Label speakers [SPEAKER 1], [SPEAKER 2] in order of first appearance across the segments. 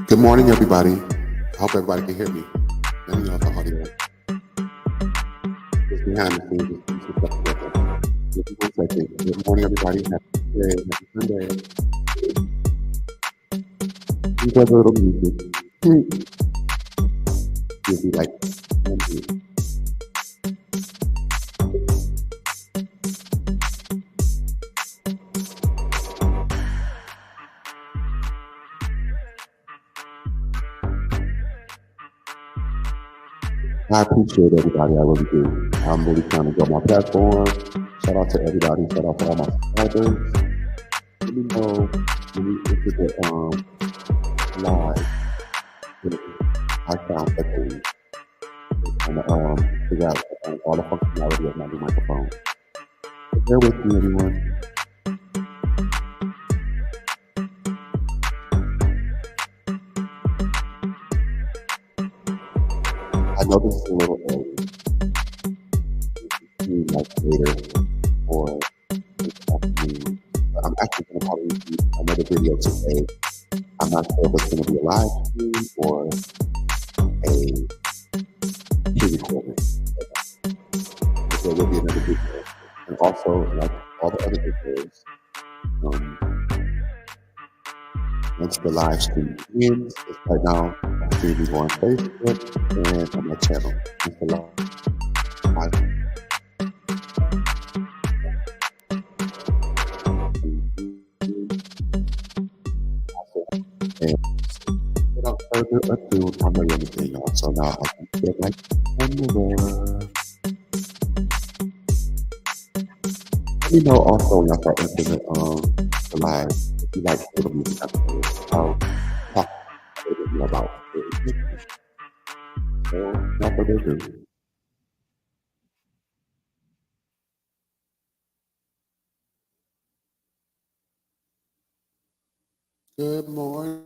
[SPEAKER 1] Good morning, everybody. I hope everybody can hear me. Let me know if the audio is behind the scenes. Just 1 second. Good morning, everybody. Happy Sunday. Happy Sunday. Enjoy the little music. You'll be like, I appreciate everybody. I really do. I'm really trying to grow my platform. Shout out to everybody. Shout out to all my subscribers. Let me know when you enter the live. I found echoing and figure out all the functionality of my new microphone. So bear with me, everyone. I know this is a little early. Like later or this afternoon. But I'm actually going to probably do another video today. I'm not sure if it's going to be a live stream or a pre-recording. But there will be another video. And also, like all the other videos, once the live stream ends, it's right now streaming on Facebook and on my channel. Once the live and without further ado, I'm ready to everything on. So now I can get like camera. Let me know also when I start entering the live if you like little music episodes. I'll talk a little bit more about it. So without further ado. Good morning,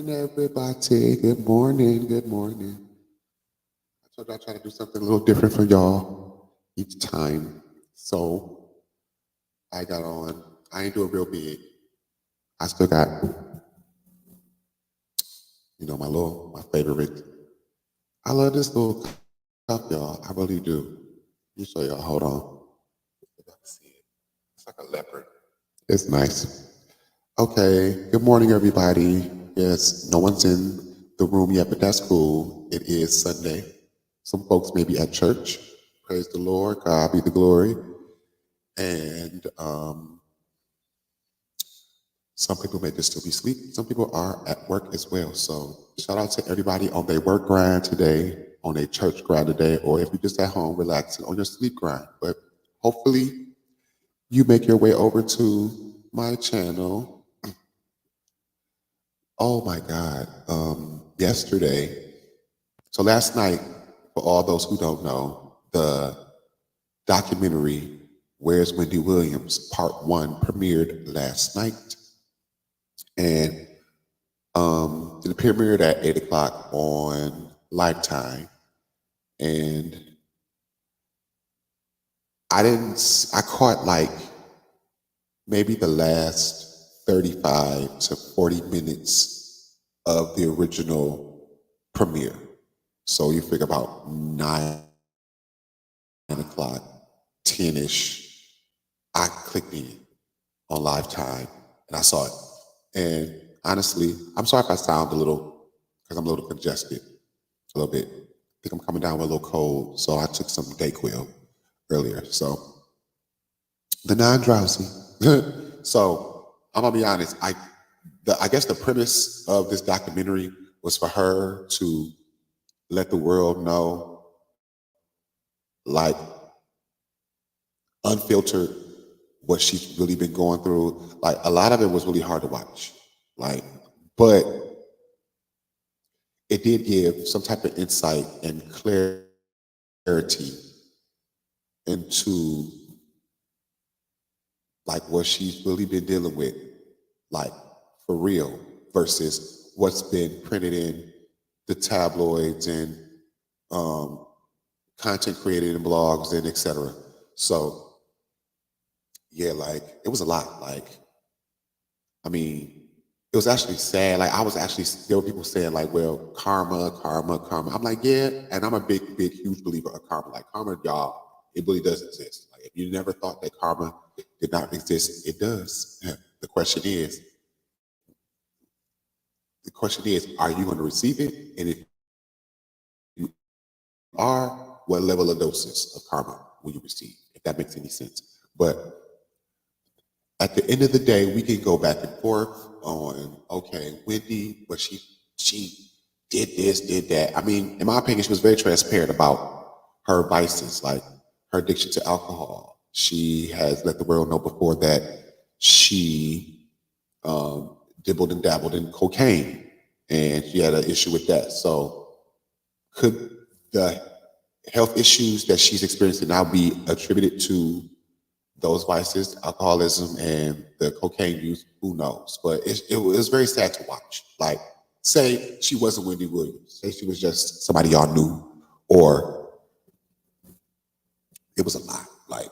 [SPEAKER 1] everybody. Good morning. Good morning. I told you I try to do something a little different for y'all each time. So I got on. I ain't doing real big. I still got, my favorite. I love this little cup, y'all. I really do. Let me show y'all. Hold on. If I can see it. It's like a leopard. It's nice. Okay. Good morning, everybody. Yes, no one's in the room yet, but that's cool. It is Sunday. Some folks may be at church. Praise the Lord. God be the glory. And some people may just still be asleep. Some people are at work as well. So shout out to everybody on their work grind today, on their church grind today, or if you're just at home relaxing on your sleep grind. But hopefully you make your way over to my channel. Oh my God. Yesterday, so last night, for all those who don't know, the documentary Where's Wendy Williams Part 1 premiered last night. And it premiered at 8 o'clock on Lifetime. And I caught like maybe the last 35 to 40 minutes of the original premiere. So you figure about 9 o'clock, 10-ish, I clicked in on Lifetime and I saw it. And honestly, I'm sorry if I sound a little, because I'm a little congested, a little bit. I think I'm coming down with a little cold, so I took some Dayquil earlier. So the non-drowsy. So I'm gonna be honest. I guess the premise of this documentary was for her to let the world know, like, unfiltered, what she's really been going through. Like, a lot of it was really hard to watch. Like, but it did give some type of insight and clarity into like what she's really been dealing with, like for real, versus what's been printed in the tabloids and content created in blogs and etc. So yeah, like it was a lot. Like, I mean, it was actually sad. Like I was actually there were people saying like, well, karma, karma, karma. I'm like, yeah, and I'm a big, big, huge believer of karma. Like karma, y'all, it really does exist. Like if you never thought that karma did not exist, it does. The question is, are you going to receive it? And if you are, what level of doses of karma will you receive? If that makes any sense. But at the end of the day, we can go back and forth on, okay, Wendy, but she did this, did that. I mean, in my opinion, she was very transparent about her vices, like her addiction to alcohol. She has let the world know before that she dibbled and dabbled in cocaine, and she had an issue with that. So, could the health issues that she's experiencing now be attributed to those vices, alcoholism, and the cocaine use? Who knows? But it was very sad to watch. Like, say she wasn't Wendy Williams, say she was just somebody y'all knew, or it was a lot. Like,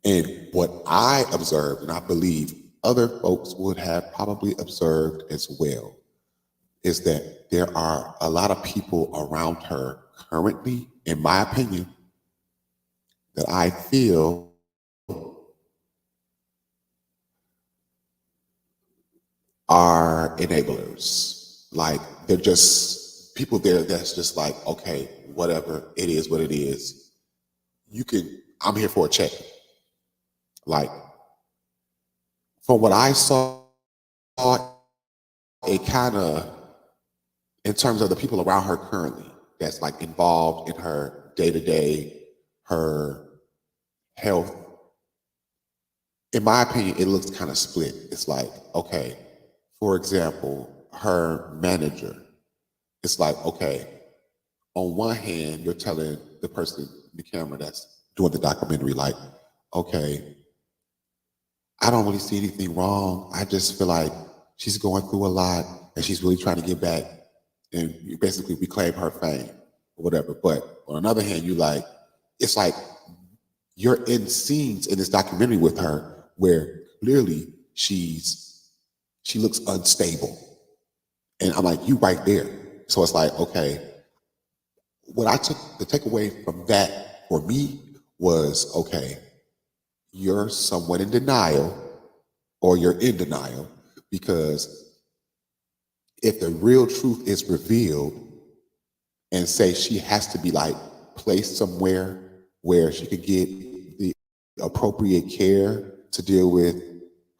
[SPEAKER 1] and what I observed, and I believe other folks would have probably observed as well, is that there are a lot of people around her currently, in my opinion, that I feel are enablers. Like they're just people there that's just like, okay, whatever, it is what it is. I'm here for a check. Like from what I saw, it kind of, in terms of the people around her currently, that's like involved in her day to day, her health, in my opinion, it looks kind of split. It's like, okay, for example, her manager, it's like, okay, on one hand, you're telling the person, the camera that's doing the documentary, like, okay, I don't really see anything wrong. I just feel like she's going through a lot and she's really trying to get back and you basically reclaim her fame or whatever. But on another hand, it's like you're in scenes in this documentary with her where clearly she looks unstable. And I'm like, you right there. So it's like, okay, what I took the takeaway from that for me was, okay, you're somewhat in denial or you're in denial because if the real truth is revealed and say she has to be like placed somewhere where she could get the appropriate care to deal with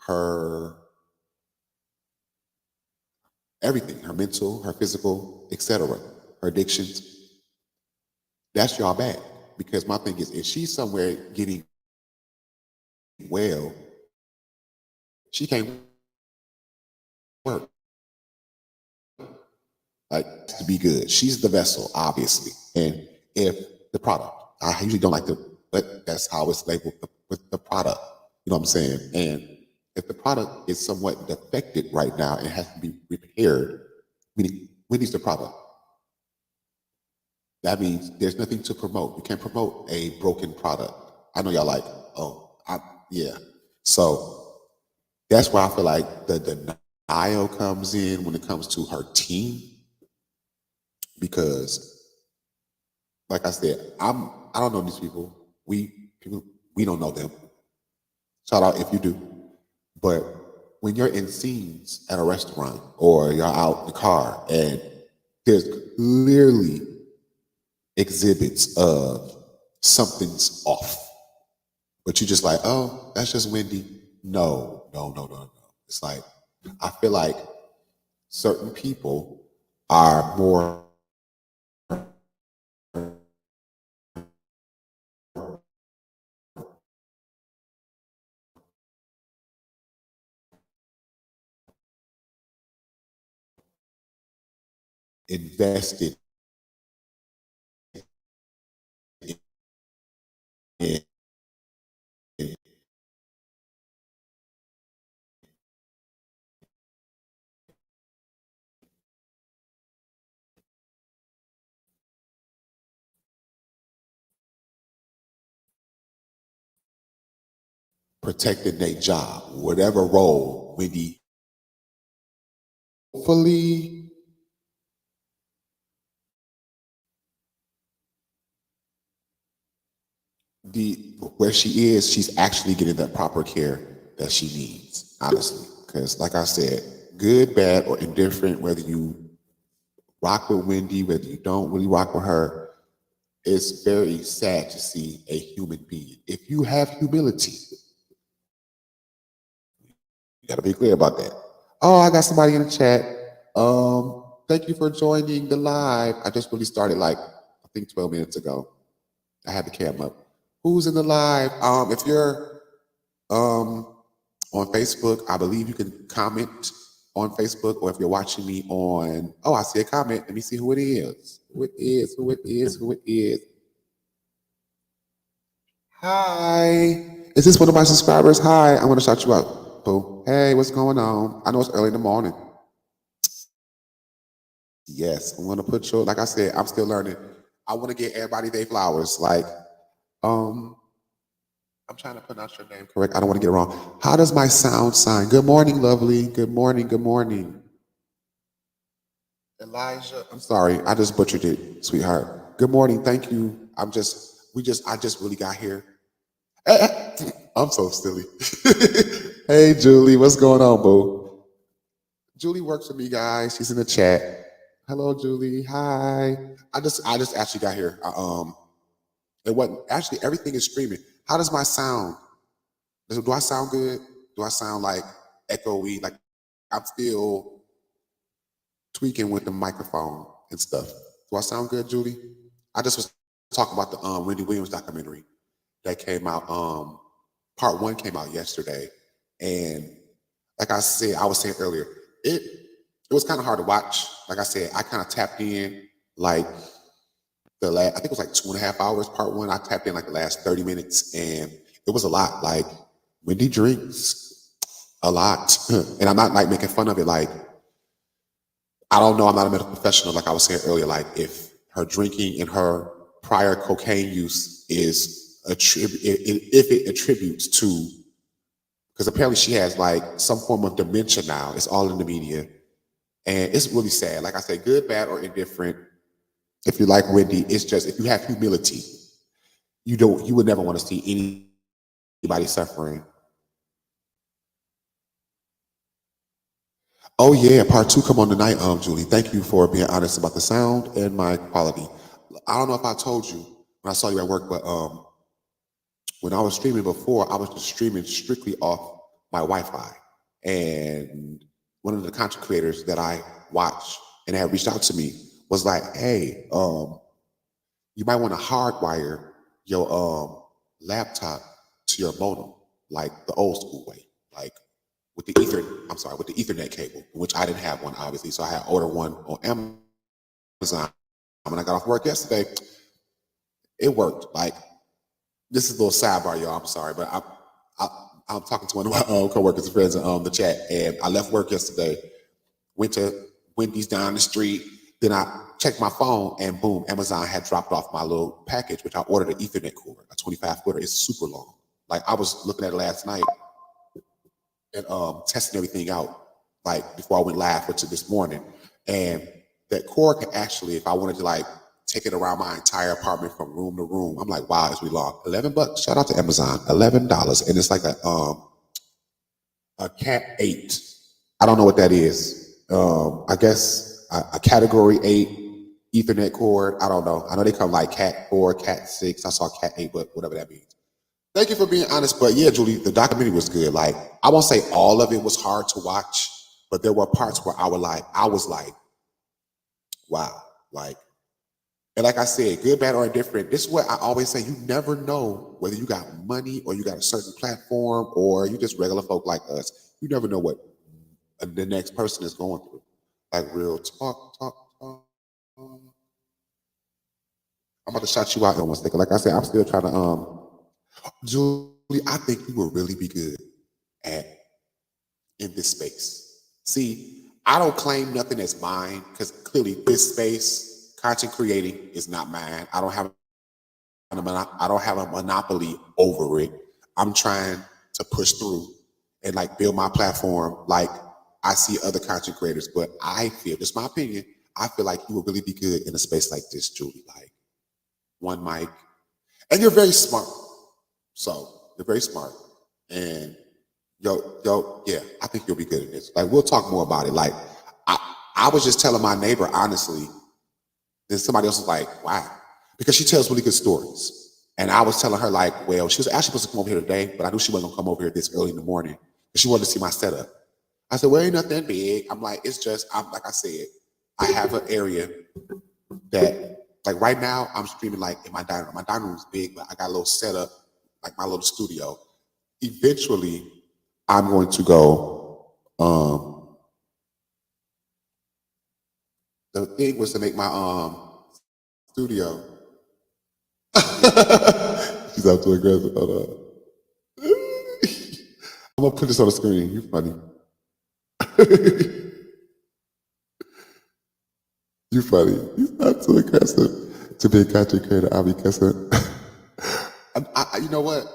[SPEAKER 1] her everything, her mental, her physical, etc., her addictions, that's y'all bad. Because my thing is, if she's somewhere getting well, she can't work. Like to be good. She's the vessel, obviously. And if the product, I usually don't like to, but that's how it's labeled with the product. You know what I'm saying? And if the product is somewhat defected right now and has to be repaired, meaning when needs the product? That means there's nothing to promote. You can't promote a broken product. I know y'all like, yeah. So that's where I feel like the denial comes in when it comes to her team, because like I said, I don't know these people. We don't know them. Shout out if you do. But when you're in scenes at a restaurant or you're out in the car and there's clearly exhibits of something's off, but you're just like, oh, that's just Wendy. No, no, no, no, no. It's like I feel like certain people are more invested in protecting their job, whatever role Wendy hopefully the where she is, she's actually getting the proper care that she needs, honestly. Because like I said, good, bad, or indifferent, whether you rock with Wendy, whether you don't really rock with her, it's very sad to see a human being. If you have humility, you gotta be clear about that. Oh, I got somebody in the chat. Thank you for joining the live. I just really started like I think 12 minutes ago. I had the cam up. Who's in the live? If you're on Facebook, I believe you can comment on Facebook, or if you're watching me on, oh, I see a comment. Let me see who it is. Who it is, who it is, who it is. Hi. Is this one of my subscribers? Hi, I'm gonna shout you out. Boo. Hey, what's going on? I know it's early in the morning. Yes, I'm gonna put your, like I said, I'm still learning. I wanna get everybody their flowers. Like, um, I'm trying to pronounce your name correct. I don't want to get it wrong. How does my sound sign? Good morning, lovely. Good morning. Good morning. Elijah. I'm sorry. I just butchered it, sweetheart. Good morning. Thank you. I just really got here. I'm so silly. Hey, Julie. What's going on, boo? Julie works for me, guys. She's in the chat. Hello, Julie. Hi. I just actually got here. It wasn't actually everything is streaming. How does my sound? Do I sound good? Do I sound like echoey? Like I'm still tweaking with the microphone and stuff. Do I sound good, Julie? I just was talking about the Wendy Williams documentary that came out. Part one came out yesterday, and like I said, I was saying earlier, it was kind of hard to watch. Like I said, I kind of tapped in like the last, I think it was like 2.5 hours. Part one, I tapped in like the last 30 minutes, and it was a lot. Like Wendy drinks a lot, and I'm not like making fun of it. Like I don't know, I'm not a medical professional. Like I was saying earlier, like if her drinking and her prior cocaine use is if it attributes to, because apparently she has like some form of dementia now. It's all in the media, and it's really sad. Like I said, good, bad, or indifferent. If you like Wendy, it's just if you have humility, you would never want to see anybody suffering. Oh yeah, part two come on tonight, Julie. Thank you for being honest about the sound and my quality. I don't know if I told you when I saw you at work, but when I was streaming before, I was just streaming strictly off my Wi-Fi. And one of the content creators that I watch and had reached out to me was like, "Hey, you might want to hardwire your laptop to your modem, like the old school way, like with the with the Ethernet cable, which I didn't have one obviously, so I had ordered one on Amazon. When I got off work yesterday, it worked. Like this is a little sidebar, y'all. I'm sorry, but I, I'm talking to one of my coworkers and friends in the chat, and I left work yesterday, went to Wendy's down the street. Then I checked my phone, and boom, Amazon had dropped off my little package, which I ordered an Ethernet cord, a 25 footer. It's super long. Like I was looking at it last night and testing everything out, like before I went live for to this morning. And that cord can actually, if I wanted to like take it around my entire apartment from room to room, I'm like, wow, it's really long. $11. Shout out to Amazon, $11, and it's like a Cat 8. I don't know what that is. I guess a Category 8 Ethernet cord. I don't know. I know they come like Cat 4, Cat 6. I saw Cat 8, but whatever that means. Thank you for being honest. But yeah, Julie, the documentary was good. Like, I won't say all of it was hard to watch, but there were parts where I was like, wow. Like, and like I said, good, bad, or indifferent, this is what I always say. You never know whether you got money or you got a certain platform or you just regular folk like us. You never know what the next person is going through. Like real talk. I'm about to shout you out in one second. Like I said, I'm still trying to Julie, I think you will really be good at in this space. See, I don't claim nothing as mine because clearly this space, content creating, is not mine. I don't have a monopoly over it. I'm trying to push through and like build my platform. Like I see other content creators, but I feel, just my opinion, I feel like you would really be good in a space like this, Julie. Like one mic, and you're very smart. So you're very smart, and yeah, I think you'll be good at this. Like we'll talk more about it. Like I was just telling my neighbor honestly. Then somebody else was like, "Wow," because she tells really good stories. And I was telling her like, well, she was actually supposed to come over here today, but I knew she wasn't gonna come over here this early in the morning. She wanted to see my setup. I said, well, ain't nothing big. I'm like, it's just, I'm like I said, I have an area that, like right now, I'm streaming like in my dining room. My dining room is big, but I got a little setup, like my little studio. Eventually, I'm going to go. The thing was to make my studio. She's out too aggressive. Hold on. I'm gonna put this on the screen. You funny. You funny. He's not too aggressive to be a content creator. I'll be cussing. You know what?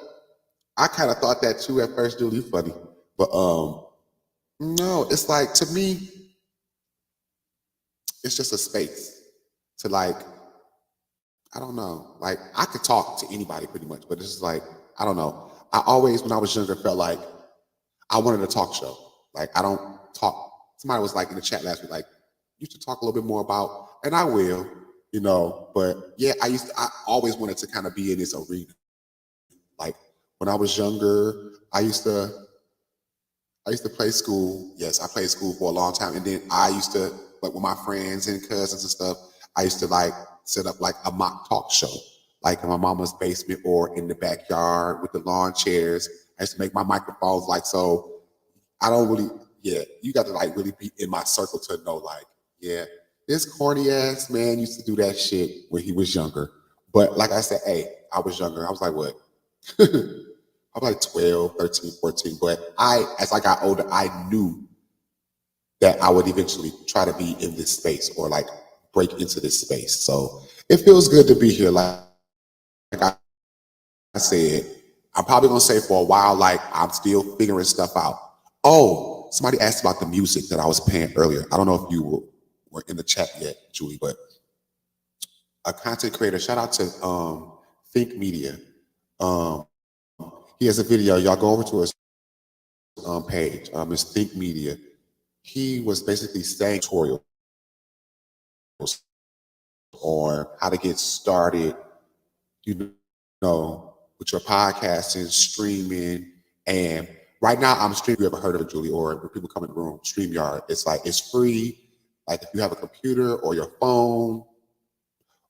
[SPEAKER 1] I kind of thought that too at first, Julie. You funny, but no, it's like to me, it's just a space to like, I don't know, like I could talk to anybody pretty much, but it's just like I don't know. I always, when I was younger, felt like I wanted a talk show. Like I don't talk. Somebody was like in the chat last week, like you should talk a little bit more about, and I will, you know. But yeah, I always wanted to kind of be in this arena. Like when I was younger, I used to play school. Yes, I played school for a long time, and then I used to like with my friends and cousins and stuff. I used to like set up like a mock talk show, like in my mama's basement or in the backyard with the lawn chairs. I used to make my microphones like so. I don't really, yeah. You got to like really be in my circle to know, like, yeah, this corny ass man used to do that shit when he was younger. But like I said, hey, I was younger. I was like, what? I'm like 12, 13, 14. But as I got older, I knew that I would eventually try to be in this space or like break into this space. So it feels good to be here. Like I said, I'm probably gonna say for a while, like I'm still figuring stuff out. Oh, somebody asked about the music that I was playing earlier. I don't know if you were in the chat yet, Julie, but a content creator, shout out to Think Media. Um, he has a video. Y'all go over to his page. It's Think Media. He was basically saying tutorials on how to get started, you know, with your podcasting, streaming, and right now I'm streaming. You ever heard of it, Julie? Or when people come in the room, StreamYard. It's like it's free. Like if you have a computer or your phone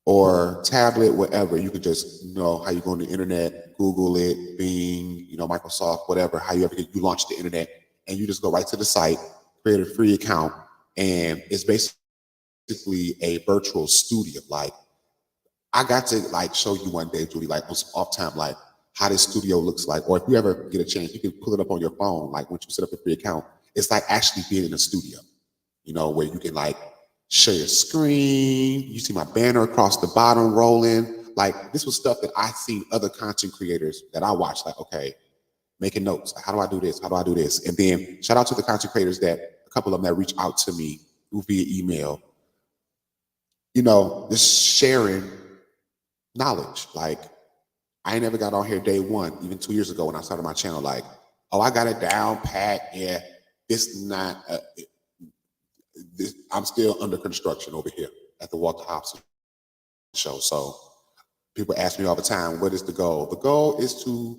[SPEAKER 1] or tablet, whatever, you can just know how you go on the internet, Google it, Bing, you know, Microsoft, whatever, how you you launch the internet and you just go right to the site, create a free account, and it's basically a virtual studio. Like I got to like show you one day, Julie, like on some off time, like how this studio looks like. Or if you ever get a chance, you can pull it up on your phone. Like once you set up a free account, it's like actually being in a studio, you know, where you can like share your screen. You see my banner across the bottom rolling. Like this was stuff that I seen other content creators that I watched. Like, okay, making notes. Like, how do I do this? How do I do this? And then shout out to the content creators that a couple of them that reach out to me via email. You know, just sharing knowledge. Like I never got on here day one, even 2 years ago when I started my channel. Like, oh, I got it down pat. Yeah, this is not. I'm still under construction over here at the Walter Hobson Show. So people ask me all the time, what is the goal? The goal is to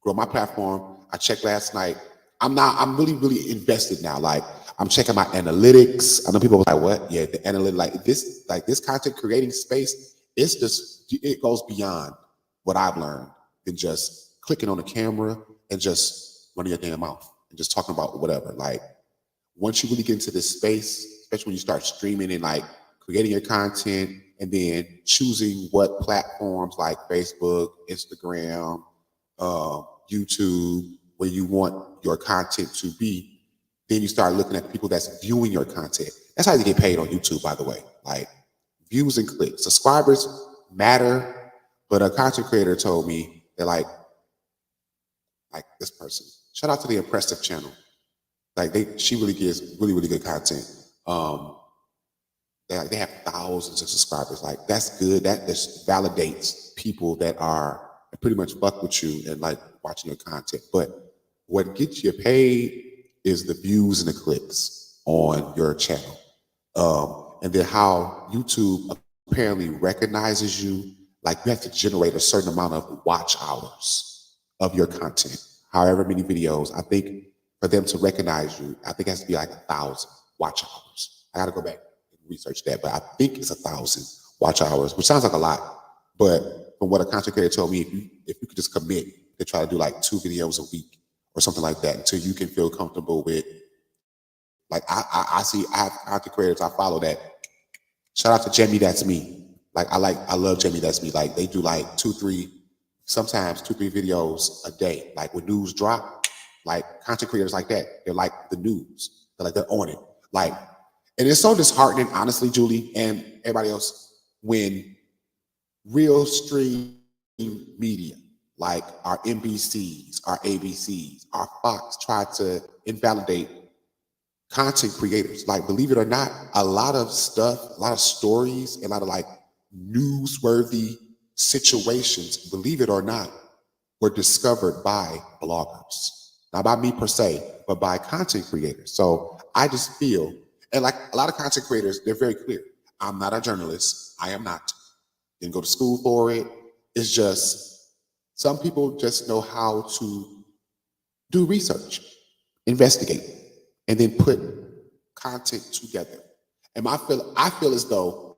[SPEAKER 1] grow my platform. I checked last night. I'm really, really invested now. Like I'm checking my analytics. I know people were like, what? Yeah, the analytics, like this content creating space, it's just, it goes beyond what I've learned than just clicking on the camera and just running your damn mouth and just talking about whatever. Like once you really get into this space, especially when you start streaming and like creating your content and then choosing what platforms like Facebook, Instagram, YouTube, where you want your content to be, then you start looking at the people that's viewing your content. That's how you get paid on YouTube, by the way. Like views and clicks. Subscribers matter, but a content creator told me they're like this person. Shout out to the Impressive channel. Like she really gives really good content. They have thousands of subscribers. Like that's good. That just validates people that are pretty much fuck with you and like watching your content. But what gets you paid is the views and the clicks on your channel. And then how YouTube apparently recognizes you, like you have to generate a certain amount of watch hours of your content, however many videos. I think for them to recognize you, I think it has to be like 1,000 watch hours. I got to go back and research that, but I think it's 1,000 watch hours, which sounds like a lot. But from what a content creator told me, if you could just commit to try to do like 2 videos a week or something like that until you can feel comfortable with, like I see, I have content creators I follow that. Shout out to Jamie That's Me. I love Jamie That's Me. Like they do like 2, 3, sometimes 2, 3 videos a day. Like when news drop, like content creators like that, they're like the news. They're on it. Like, and it's so disheartening, honestly, Julie and everybody else, when real stream media, like our NBCs, our ABCs, our Fox, try to invalidate content creators. Like, believe it or not, a lot of stuff, a lot of stories, a lot of like newsworthy situations, believe it or not, were discovered by bloggers. Not by me per se, but by content creators. So I just feel, and like a lot of content creators, they're very clear. I'm not a journalist. I am not. Didn't go to school for it. It's just some people just know how to do research, investigate, and then put content together. And I feel as though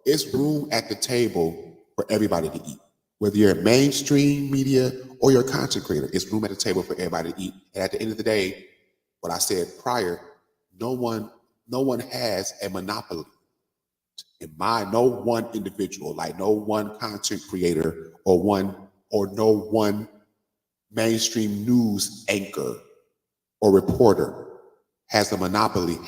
[SPEAKER 1] it's room at the table for everybody to eat. Whether you're mainstream media or you're a content creator, it's room at the table for everybody to eat. And at the end of the day, what I said prior, no one has a monopoly. No one individual, like no one content creator or no one mainstream news anchor or reporter has a monopoly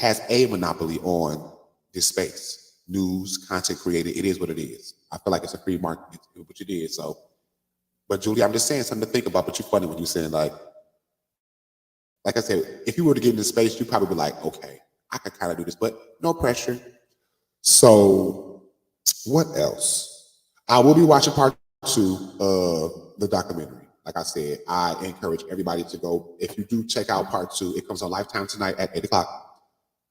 [SPEAKER 1] on this space. News, content creator, it is what it is. I feel like it's a free market, which it is. So, but Julie, I'm just saying something to think about, but you're funny when you're saying like I said, if you were to get into space, you'd probably be like, okay, I could kind of do this, but no pressure. So what else? I will be watching part 2 of the documentary. Like I said, I encourage everybody to go. If you do check out part 2, it comes on Lifetime tonight at 8 o'clock.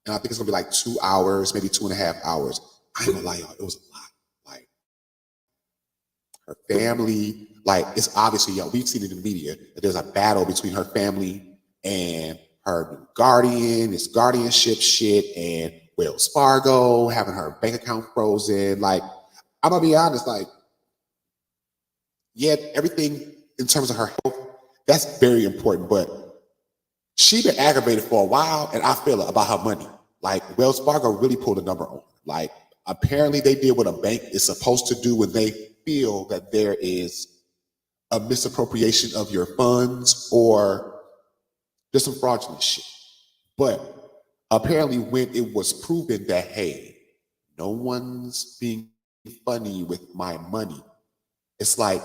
[SPEAKER 1] And I think it's gonna be like 2 hours, maybe 2.5 hours. I ain't gonna lie, y'all, it was a lot. Like her family, like it's obviously, y'all, we've seen it in the media that there's a battle between her family and her guardian, this guardianship shit, and Wells Fargo having her bank account frozen. Like, I'm gonna be honest, like, yeah, everything in terms of her health, that's very important, but she been aggravated for a while, and I feel it about her money. Like, Wells Fargo really pulled a number on her. Like, apparently they did what a bank is supposed to do when they feel that there is a misappropriation of your funds or just some fraudulent shit. But apparently when it was proven that, hey, no one's being funny with my money, it's like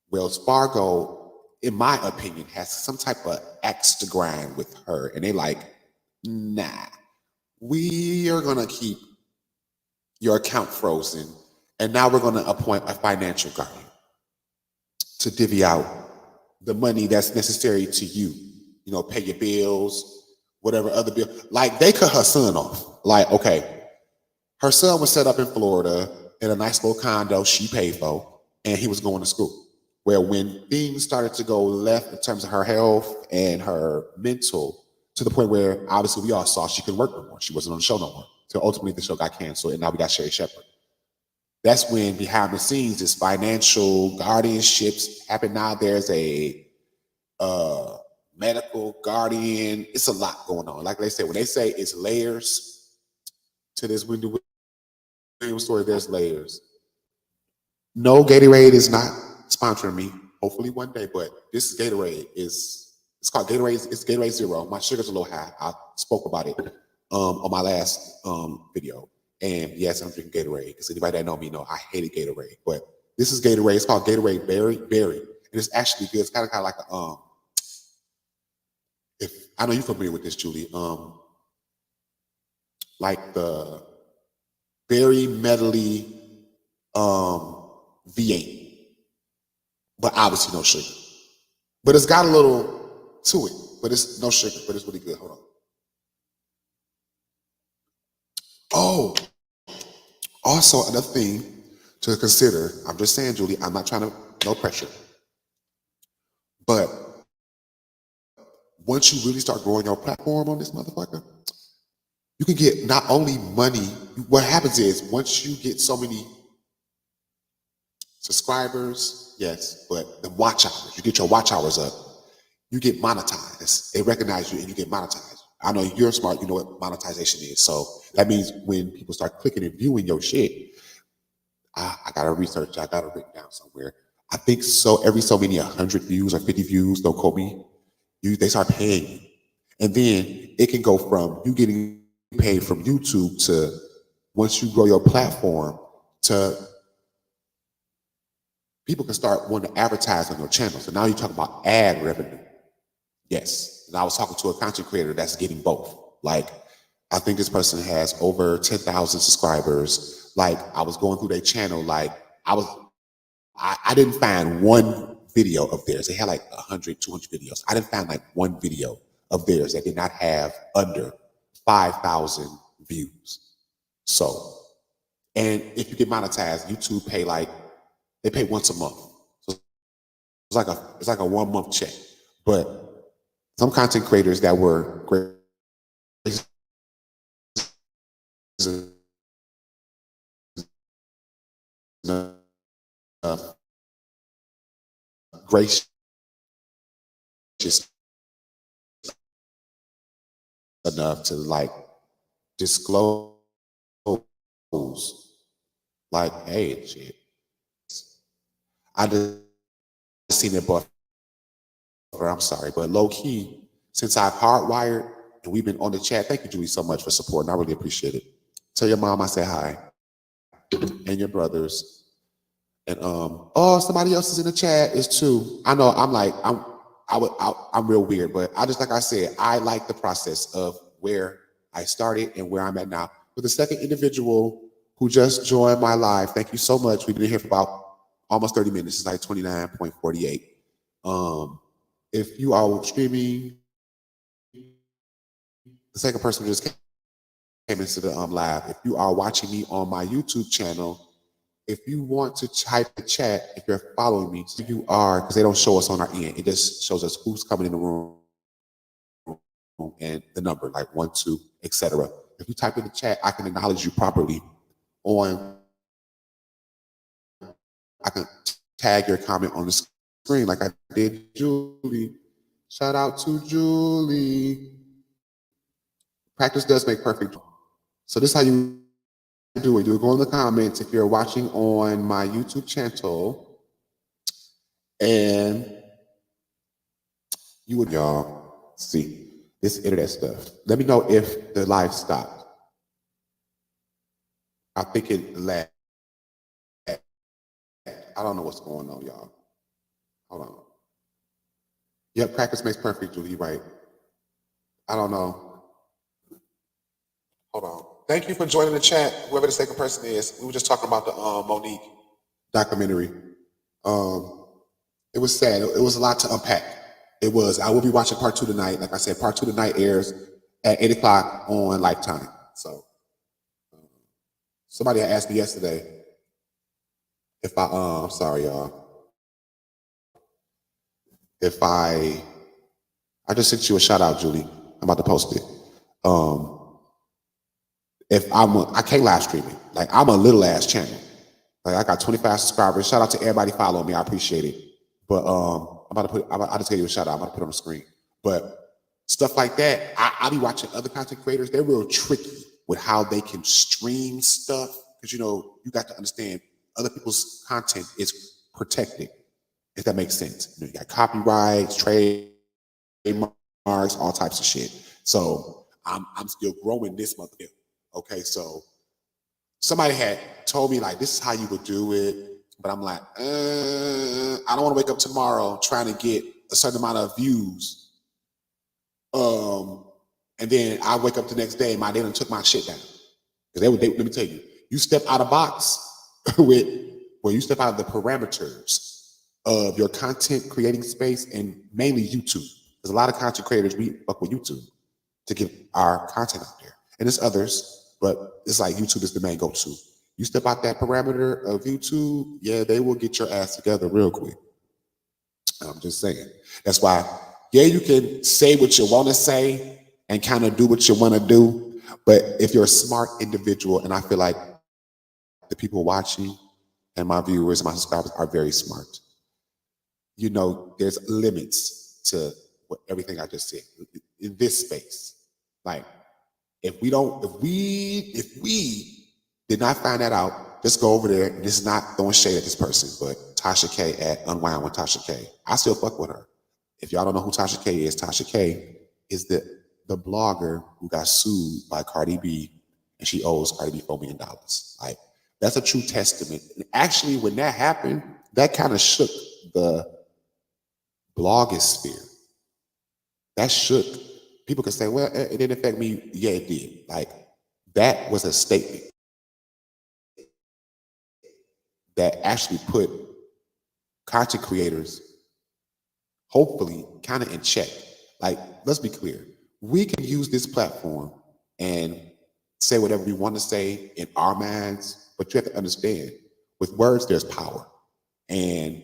[SPEAKER 1] Wells Fargo, in my opinion, has some type of axe to grind with her. And they like, nah, we are gonna keep your account frozen. And now we're gonna appoint a financial guardian to divvy out the money that's necessary to you. You know, pay your bills, whatever other bill. Like, they cut her son off. Like, okay, her son was set up in Florida in a nice little condo she paid for, and he was going to school. Where when things started to go left in terms of her health and her mental, to the point where obviously we all saw she couldn't work no more. She wasn't on the show no more. So ultimately the show got canceled, and now we got Sherry Shepherd. That's when behind the scenes, this financial guardianships happen. Now there's a medical guardian. It's a lot going on. Like they say, when they say it's layers to this Wendy Williams story, there's layers. No, Gatorade is not sponsoring me. Hopefully one day, but this Gatorade it's called Gatorade. It's Gatorade Zero. My sugar's a little high. I spoke about it on my last video. And yes, I'm drinking Gatorade because anybody that know me know I hated Gatorade. But this is Gatorade. It's called Gatorade Berry. And it's actually good. It's kind of like a if I know you're familiar with this, Julie, like the very metally V8, but obviously no sugar. But it's got a little to it, but it's no sugar, but it's really good. Hold on. Oh, also another thing to consider, I'm just saying, Julie, I'm not trying to, no pressure. But once you really start growing your platform on this motherfucker, you can get not only money, what happens is once you get so many subscribers, yes, but the watch hours, you get your watch hours up, you get monetized. They recognize you and you get monetized. I know you're smart, you know what monetization is. So that means when people start clicking and viewing your shit, I gotta research, I got it written down somewhere. I think so every so many 100 views or 50 views, don't quote me, they start paying you. And then it can go from you getting paid from YouTube to once you grow your platform to people can start wanting to advertise on your channel. So now you're talking about ad revenue. Yes. And I was talking to a content creator that's getting both. Like, I think this person has over 10,000 subscribers. Like, I was going through their channel. Like, I didn't find one video of theirs. They had like 100, 200 videos. I didn't find like one video of theirs that did not have under 5,000 views. So, and if you get monetized, YouTube they pay once a month. So it's like a 1 month check. But some content creators that were great gracious enough to like disclose like, hey, shit. I just seen it before. I'm sorry, but low key, since I've hardwired and we've been on the chat, thank you, Julie, so much for supporting. I really appreciate it. Tell your mom I say hi, and your brothers, and oh, somebody else is in the chat is too. I know I'm real weird, but I just like I said, I like the process of where I started and where I'm at now. For the second individual who just joined my live, thank you so much. We've been here for about almost 30 minutes. It's like 29.48. If you are streaming, the second person just came into the live. If you are watching me on my YouTube channel, if you want to type the chat, if you're following me, so you are, because they don't show us on our end. It just shows us who's coming in the room and the number, like 1, 2, etc. If you type in the chat, I can acknowledge you properly I can tag your comment on the screen like I did Julie. Shout out to Julie. Practice does make perfect. So this is how you do it. You go in the comments if you're watching on my YouTube channel, and you would y'all see this internet stuff. Let me know if the live stopped. I think it lagged. I don't know what's going on, y'all. Hold on. Yep, practice makes perfect, Julie, right? I don't know. Hold on. Thank you for joining the chat, whoever the second person is. We were just talking about the Monique documentary. It was sad. It was a lot to unpack. It was. I will be watching part 2 tonight. Like I said, part 2 tonight airs at 8 o'clock on Lifetime. So somebody had asked me yesterday if I'm sorry, y'all. If I just sent you a shout out, Julie. I'm about to post it. If I can't live stream it. Like, I'm a little ass channel. Like, I got 25 subscribers. Shout out to everybody following me. I appreciate it. But I'll just tell you a shout out. I'm about to put on the screen. But stuff like that, I'll be watching other content creators. They're real tricky with how they can stream stuff. Because, you got to understand other people's content is protected, if that makes sense. You got copyrights, trademarks, all types of shit. So I'm still growing this month. Okay, so somebody had told me like this is how you would do it, but I'm like, I don't want to wake up tomorrow trying to get a certain amount of views Um, and then I wake up the next day and my they done took my shit down. Because let me tell you, you step out of box with, well, you step out of the parameters of your content creating space and mainly YouTube. There's a lot of content creators, we fuck with YouTube to get our content out there. And there's others, but it's like YouTube is the main go-to. You step out that parameter of YouTube, yeah, they will get your ass together real quick. I'm just saying. That's why, yeah, you can say what you want to say and kind of do what you want to do. But if you're a smart individual, and I feel like the people watching and my viewers and my subscribers are very smart, you know, there's limits to everything I just said in this space. Like, if we did not find that out, just go over there. And this is not throwing shade at this person, but Tasha K at Unwind with Tasha K. I still fuck with her. If y'all don't know who Tasha K is the blogger who got sued by Cardi B, and she owes Cardi B $4 million. Like, that's a true testament. And actually, when that happened, that kind of shook the blogosphere. That shook. People could say, well, it didn't affect me. Yeah, it did. Like, that was a statement that actually put content creators, hopefully, kind of in check. Like, let's be clear. We can use this platform and say whatever we want to say in our minds, but you have to understand, with words, there's power. And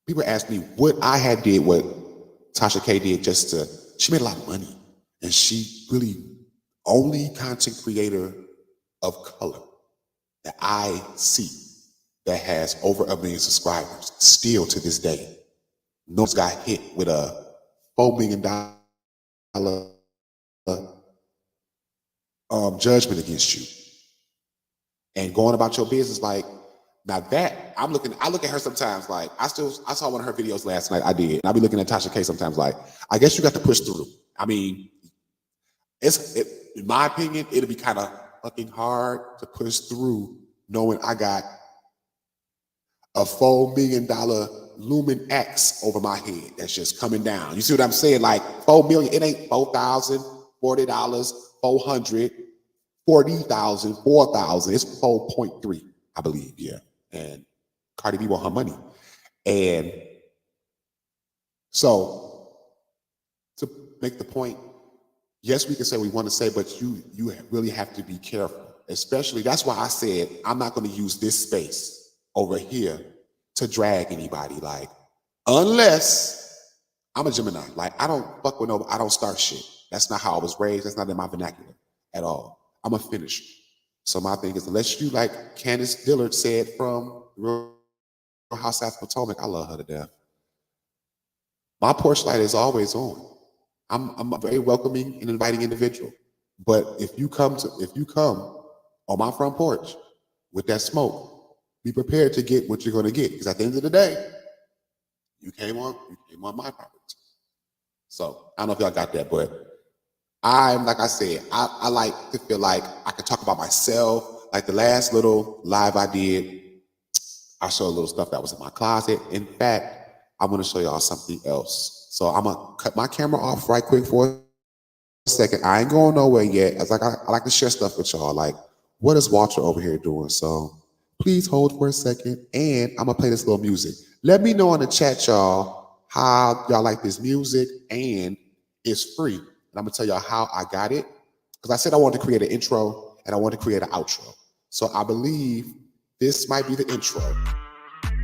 [SPEAKER 1] people ask me what I had did, what Tasha K did, she made a lot of money. And she really only content creator of color that I see that has over 1 million subscribers still to this day. No one's got hit with a $4 million judgment against you. And going about your business, like, now that I look at her sometimes, like, I saw one of her videos last night. I did. And I'll be looking at Tasha K sometimes, like, I guess you got to push through. I mean, in my opinion, it'll be kind of fucking hard to push through knowing I got a $4 million Lumen X over my head that's just coming down. You see what I'm saying? Like, 4 million, it ain't $4,000, $40, 400, 40,000, 4,000. It's 4.3, I believe, yeah. And Cardi B want her money. And so, to make the point, yes, we can say we want to say, but you really have to be careful. Especially, that's why I said I'm not going to use this space over here to drag anybody. Like, unless I'm a Gemini. Like, I don't fuck with nobody. I don't start shit. That's not how I was raised. That's not in my vernacular at all. I'm a finisher. So my thing is, unless you, like Candace Dillard said from Real House of Potomac, I love her to death. My porch light is always on. I'm a very welcoming and inviting individual. But if you come on my front porch with that smoke, be prepared to get what you're going to get. Because at the end of the day, you came on my property. So I don't know if y'all got that, but like I said, I like to feel like I can talk about myself. Like the last little live I did, I showed a little stuff that was in my closet. In fact, I'm going to show y'all something else. So I'm going to cut my camera off right quick for a second. I ain't going nowhere yet. I like to share stuff with y'all. Like, what is Walter over here doing? So please hold for a second. And I'm going to play this little music. Let me know in the chat, y'all, how y'all like this music. And it's free. And I'm going to tell y'all how I got it. Because I said I wanted to create an intro and I want to create an outro. So I believe this might be the intro.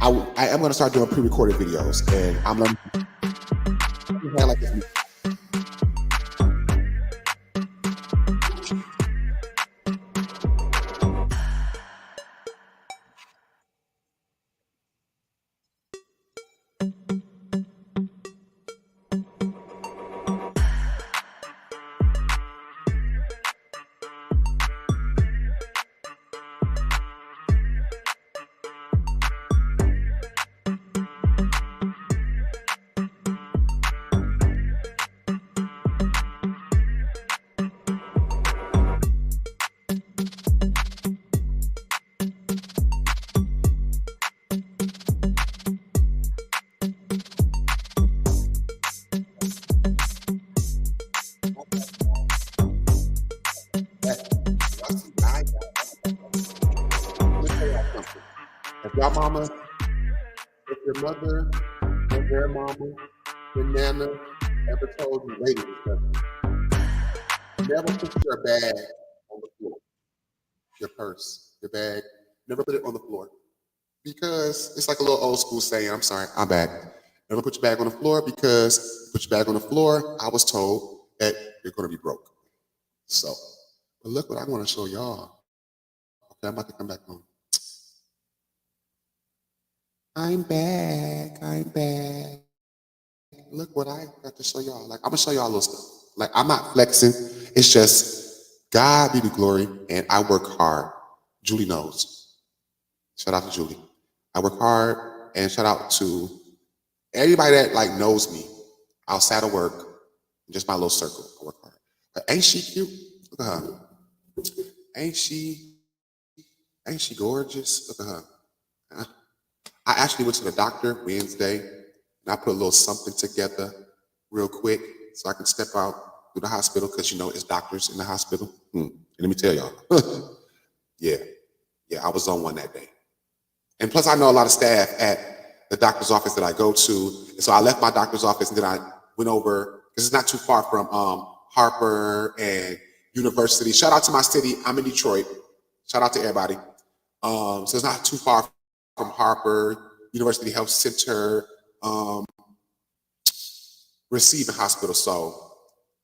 [SPEAKER 1] I am going to start doing pre-recorded videos. And I'm going to like this music. If your mama, if your mother, your grandmama, your nana ever told you, ladies especially, never put your bag on the floor, your purse, your bag, never put it on the floor. Because it's like a little old school saying, I'm sorry, I'm back. Never put your bag on the floor because put your bag on the floor, I was told that you're going to be broke. So, but look what I want to show y'all. Okay, I'm about to come back home. I'm back. I'm back. Look what I got to show y'all. Like, I'm going to show y'all a little stuff. Like, I'm not flexing. It's just God be the glory, and I work hard. Julie knows. Shout out to Julie. I work hard, and shout out to everybody that like knows me outside of work, just my little circle. I work hard. But ain't she cute? Look at her. Ain't she gorgeous? Look at her. Huh? I actually went to the doctor Wednesday and I put a little something together real quick so I can step out through the hospital because you know it's doctors in the hospital. And let me tell y'all. Yeah, I was on one that day. And plus I know a lot of staff at the doctor's office that I go to. And so I left my doctor's office and then I went over, because it's not too far from Harper and University. Shout out to my city. I'm in Detroit. Shout out to everybody. So it's not too far from Harper, University Health Center, Receiving Hospital. So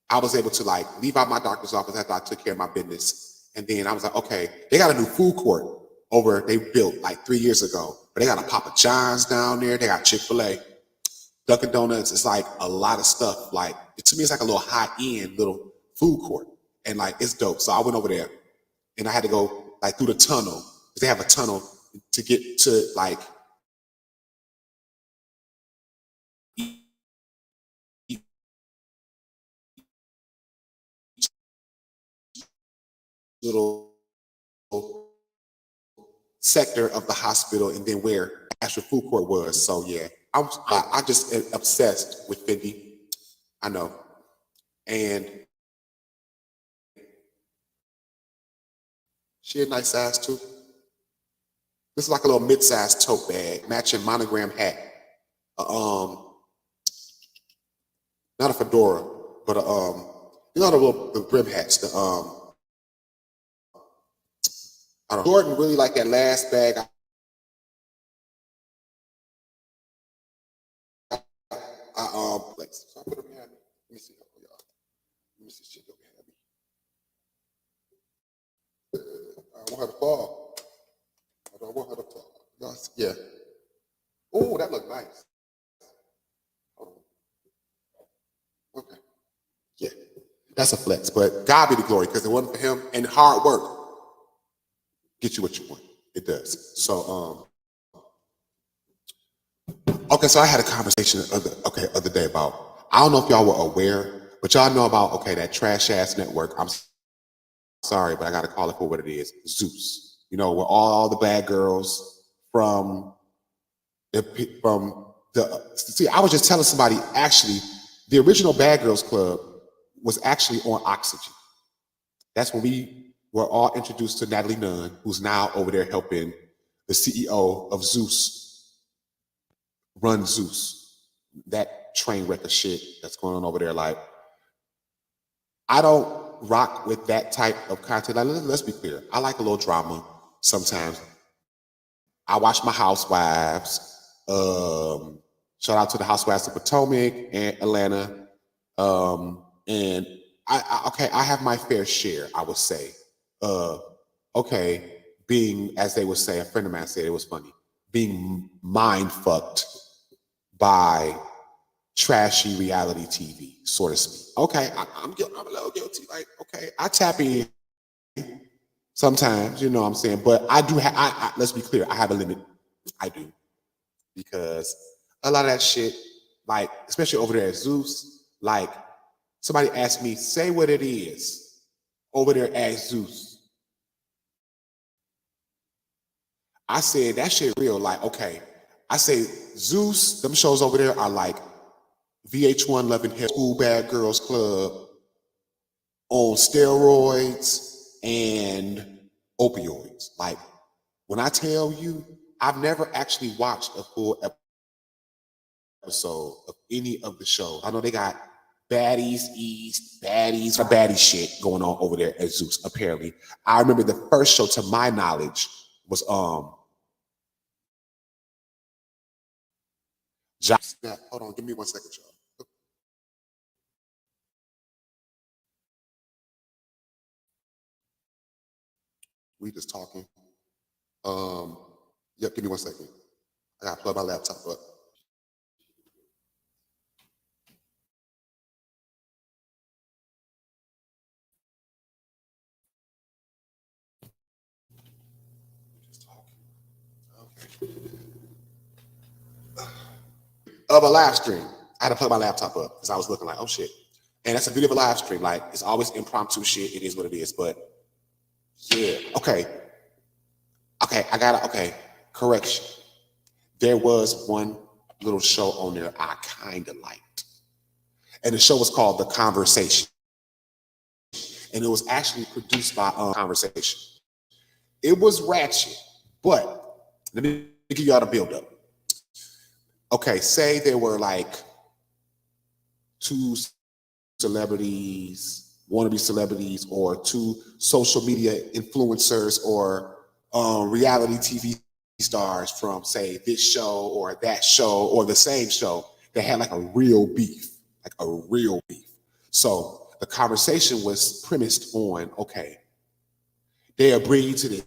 [SPEAKER 1] I was able to like leave out my doctor's office after I took care of my business. And then I was like, okay, they got a new food court they built like 3 years ago. But they got a Papa John's down there. They got Chick-fil-A, Dunkin' Donuts. It's like a lot of stuff. Like, to me, it's like a little high-end little food court. And like, it's dope. So I went over there and I had to go like through the tunnel. Because they have a tunnel to get to like little sector of the hospital and then where the actual food court was. So yeah, I just am obsessed with Fendi. I know. And she a nice size too. This is like a little mid-sized tote bag, matching monogram hat. Not a fedora, but you know the brim hats. I don't know. Jordan really like that last bag. So I put them behind me. Let me see, y'all. Let me see shit go behind me. I want her to fall. I don't want her to fall. Yeah. Oh, that look nice. Hold on. Okay. Yeah. That's a flex, but God be the glory, because it wasn't for him and hard work get you what you want. It does. So okay, so I had a conversation other day about, I don't know if y'all were aware, but y'all know about that trash ass network. I'm sorry, but I gotta call it for what it is. Zeus. You know, where all the bad girls from see, I was just telling somebody, actually, the original Bad Girls Club was actually on Oxygen. That's when we were all introduced to Natalie Nunn, who's now over there helping the CEO of Zeus run Zeus. That train wreck of shit that's going on over there. Like, I don't rock with that type of content. Like, let's be clear. I like a little drama sometimes. I watch my Housewives. Shout out to the Housewives of Potomac and Atlanta. And I have my fair share, I would say. Being, as they would say, a friend of mine said, it was funny, being mind fucked by trashy reality TV, so to speak. Okay, I'm a little guilty. Like, okay, I tap in sometimes, you know what I'm saying? But I do have, let's be clear, I have a limit. I do. Because a lot of that shit, like, especially over there at Zeus, like, somebody asked me, say what it is over there at Zeus. I said, that shit real. Like, okay. I say, Zeus, them shows over there are like VH1 Love and Hip School Bad Girls Club on steroids and opioids. Like, when I tell you, I've never actually watched a full episode of any of the shows. I know they got baddies east, baddies, a baddie shit going on over there at Zeus, apparently. I remember the first show, to my knowledge, was Snap. Hold on, give me 1 second, y'all. We just talking. Yep, give me 1 second. I gotta plug my laptop up. Just talking. Okay. Of a live stream. I had to plug my laptop up because I was looking like, oh shit. And that's a beauty of a live stream. Like, it's always impromptu shit. It is what it is. But yeah, okay. Okay, correction. There was one little show on there I kind of liked. And the show was called The Conversation. And it was actually produced by Conversation. It was ratchet, but let me give y'all the build up. Okay, say there were like two celebrities, wannabe celebrities, or two social media influencers, or reality TV stars from, say, this show or that show or the same show that had like a real beef, So the conversation was premised on, okay, they agreed to this.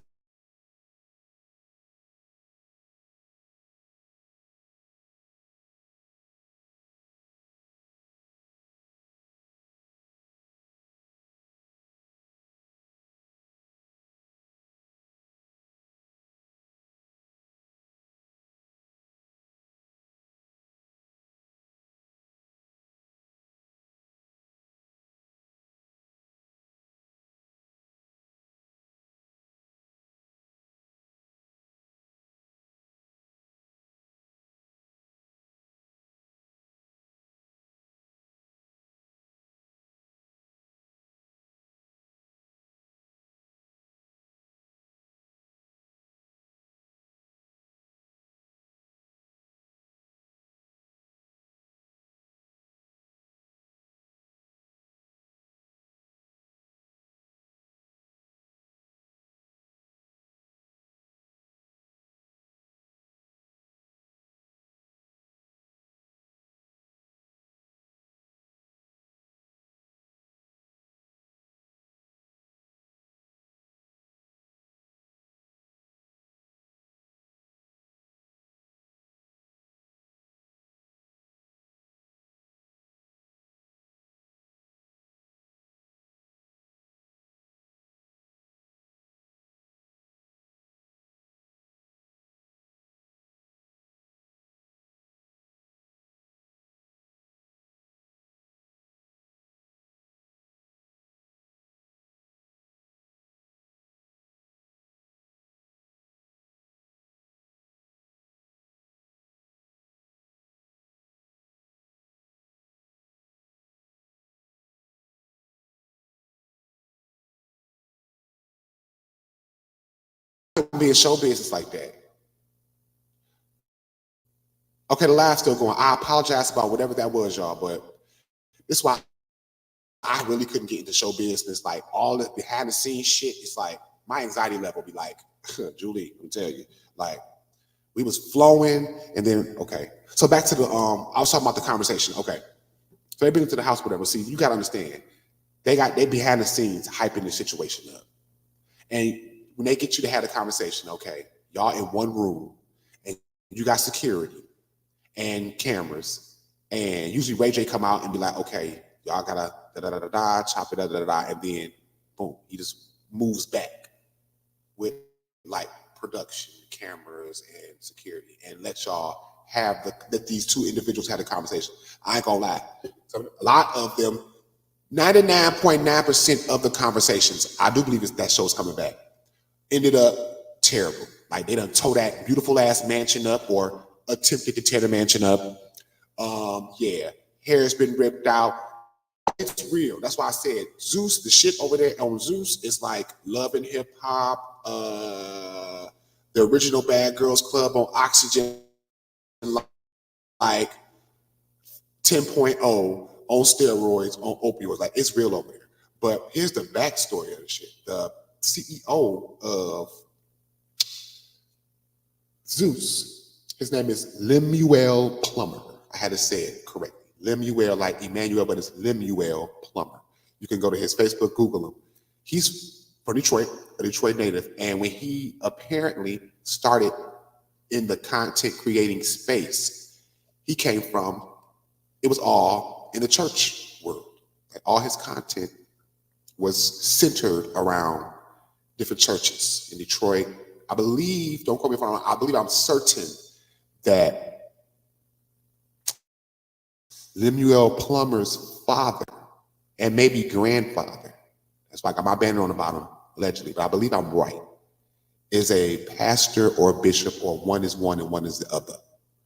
[SPEAKER 1] Be in show business like that. Okay, the live's still going. I apologize about whatever that was, y'all, but this is why I really couldn't get into show business. Like, all the behind the scenes shit, it's like my anxiety level be like, Julie, I'm telling you, like, we was flowing, and then okay. So back to the I was talking about the conversation. Okay. So they've been into the house, whatever. See, you gotta understand, they behind the scenes hyping the situation up. And when they get you to have a conversation, okay, y'all in one room, and you got security and cameras, and usually Ray J come out and be like, okay, y'all gotta da da da da da, chop it da da da da, and then boom, he just moves back with like production, cameras, and security, and let y'all have that these two individuals had a conversation. I ain't gonna lie, so a lot of them, 99.9% of the conversations, I do believe that show's coming back, ended up terrible. Like, they done tore that beautiful ass mansion up, or attempted to tear the mansion up. Yeah, hair's been ripped out. It's real. That's why I said Zeus, the shit over there on Zeus is like Love and Hip Hop, the original Bad Girls Club on Oxygen, like 10.0 on steroids, on opioids. Like, it's real over there. But here's the backstory of the shit. The CEO of Zeus, his name is Lemuel Plummer. I had to say it correctly. Lemuel, like Emmanuel, but it's Lemuel Plummer. You can go to his Facebook, Google him. He's from Detroit, a Detroit native. And when he apparently started in the content creating space, he came from, it was all in the church world. Like, all his content was centered around different churches in Detroit. I believe, don't quote me if I'm wrong, I believe, I'm certain that Lemuel Plummer's father and maybe grandfather, that's why I got my banner on the bottom, allegedly, but I believe I'm right, is a pastor or bishop, or one is one and one is the other.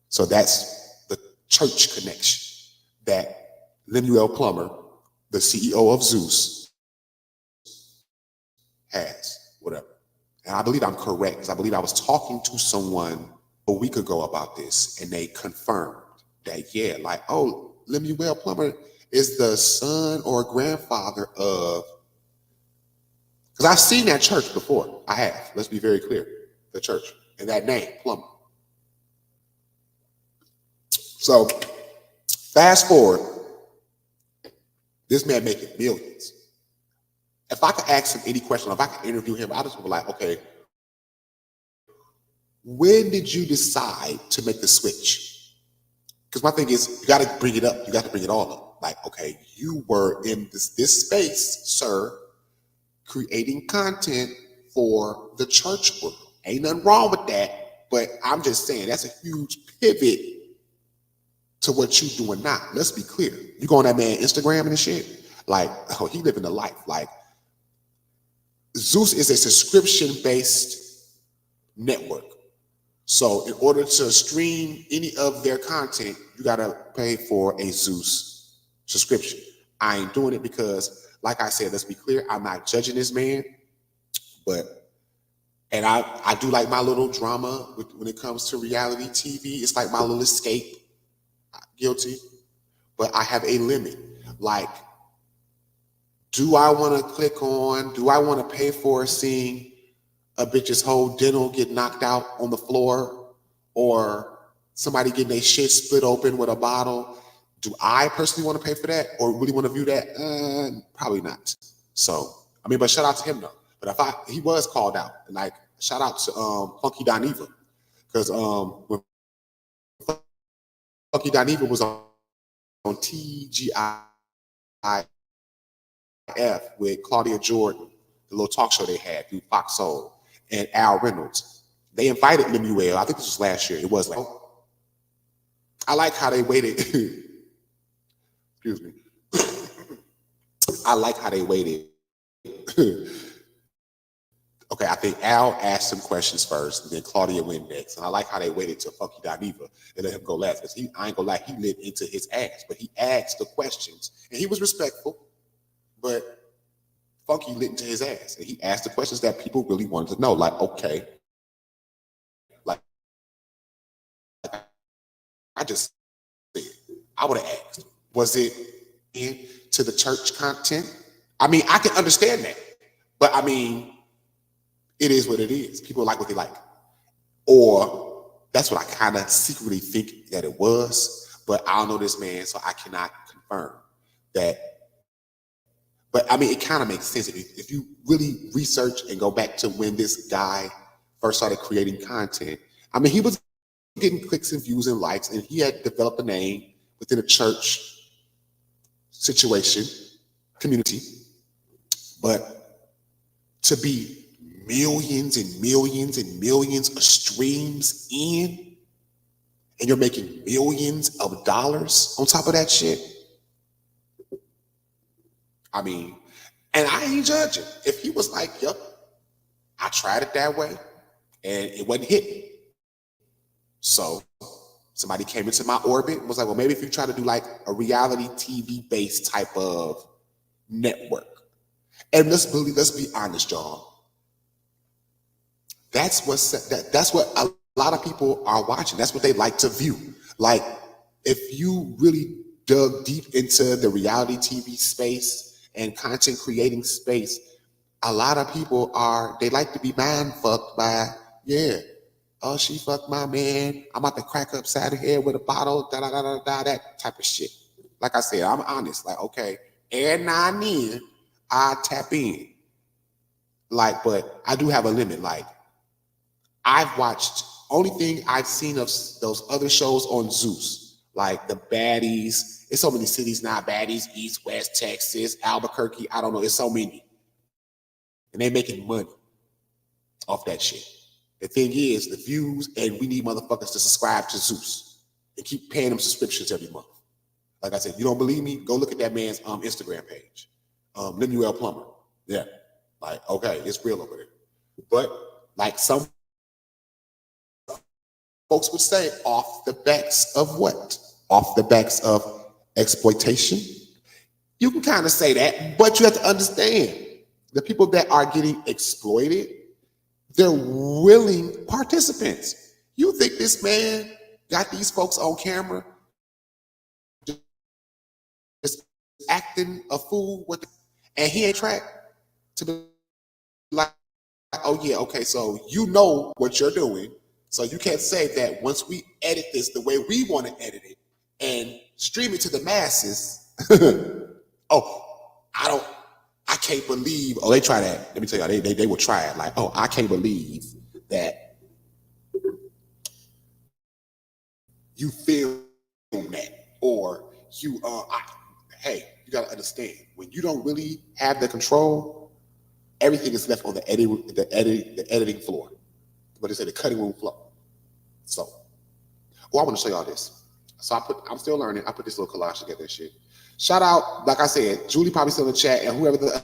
[SPEAKER 1] So that's the church connection that Lemuel Plummer, the CEO of Zeus, has, whatever. And I believe I'm correct, because I believe I was talking to someone a week ago about this, and they confirmed that, yeah, like, oh, Lemuel Plummer is the son or grandfather of, because I've seen that church before. I have. Let's be very clear. The church. And that name, Plummer. So, fast forward. This man making millions. If I could ask him any question, if I could interview him, I just be like, okay, when did you decide to make the switch? Because my thing is, you got to bring it up. You got to bring it all up. Like, okay, you were in this space, sir, creating content for the church world. Ain't nothing wrong with that, but I'm just saying that's a huge pivot to what you doing now. Let's be clear. You go on that man Instagram and shit, like, oh, he living the life. Like, Zeus is a subscription-based network. So in order to stream any of their content, you gotta pay for a Zeus subscription. I ain't doing it because, like I said, let's be clear, I'm not judging this man, and I do like my little drama when it comes to reality TV. It's like my little escape. Guilty, but I have a limit. Like, do I want to click on, do I want to pay for seeing a bitch's whole dental get knocked out on the floor, or somebody getting their shit split open with a bottle? Do I personally want to pay for that, or really want to view that? Probably not. So, I mean, but shout out to him though. But he was called out, and like, shout out to Funky Dineva, because when Funky Dineva was on TGIF with Claudia Jordan, the little talk show they had through Fox Soul, and Al Reynolds. They invited Lemuel. I think this was last year. It was like, I like how they waited. Excuse me. I like how they waited. Okay, I think Al asked some questions first, and then Claudia went next. And I like how they waited till Funky Dineva and let him go last. Because I ain't gonna lie, he lit into his ass, but he asked the questions. And he was respectful, but Funky lit into his ass. And he asked the questions that people really wanted to know. Like, okay, like, I just said, I would have asked, was it into the church content? I mean, I can understand that. But I mean, it is what it is. People like what they like. Or that's what I kind of secretly think that it was. But I don't know this man, so I cannot confirm that. But I mean, it kind of makes sense. If you really research and go back to when this guy first started creating content, I mean, he was getting clicks and views and likes, and he had developed a name within a church situation, community. But to be millions and millions and millions of streams in, and you're making millions of dollars on top of that shit. I mean, and I ain't judging. If he was like, yep, I tried it that way and it wasn't hitting. So somebody came into my orbit and was like, well, maybe if you try to do like a reality TV based type of network. And let's be honest, y'all. That's what a lot of people are watching. That's what they like to view. Like, if you really dug deep into the reality TV space and content creating space, a lot of people they like to be mind fucked by, yeah, oh, she fucked my man. I'm about to crack upside the head with a bottle, da da da da da, that type of shit. Like I said, I'm honest. Like, okay, and now and then I tap in. Like, but I do have a limit. Like, I've watched, only thing I've seen of those other shows on Zeus, like the Baddies. It's so many cities now. Baddies, East, West, Texas, Albuquerque. I don't know. It's so many, and they making money off that shit. The thing is, the views, and we need motherfuckers to subscribe to Zeus and keep paying them subscriptions every month. Like I said, you don't believe me? Go look at that man's Instagram page, Lemuel Plummer. Yeah, like, okay, it's real over there. But like some folks would say, off the backs of what? Off the backs of exploitation. You can kind of say that, but you have to understand the people that are getting exploited, they're willing participants. You think this man got these folks on camera just acting a fool with, and he ain't tracked to be like, oh yeah, okay, so you know what you're doing. So you can't say that once we edit this the way we want to edit it and stream it to the masses. Oh, I can't believe. Oh, they try that. Let me tell you, they will try it. Like, oh, I can't believe that you film that, or you. Hey, you gotta understand, when you don't really have the control, everything is left on the editing floor. What they say, the cutting room floor. So, I want to show y'all this. So I'm still learning. I put this little collage together and shit. Shout out, like I said, Julie probably still in the chat, and whoever the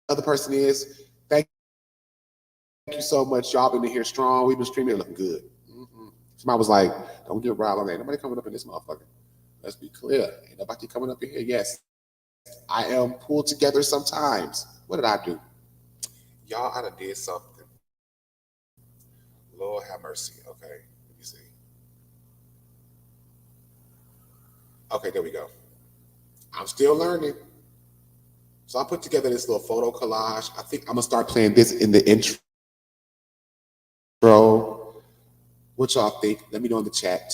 [SPEAKER 1] other person is, thank you so much. Y'all been in here strong. We've been streaming, looking good. Somebody was like, don't get robbed on that. Nobody coming up in this motherfucker. Let's be clear. Ain't nobody coming up in here. Yes, I am pulled together sometimes. What did I do? Y'all, I done did something. Lord have mercy. Okay, let me see. Okay, there we go. I'm still learning. So I put together this little photo collage. I think I'm gonna start playing this in the intro. What y'all think? Let me know in the chat.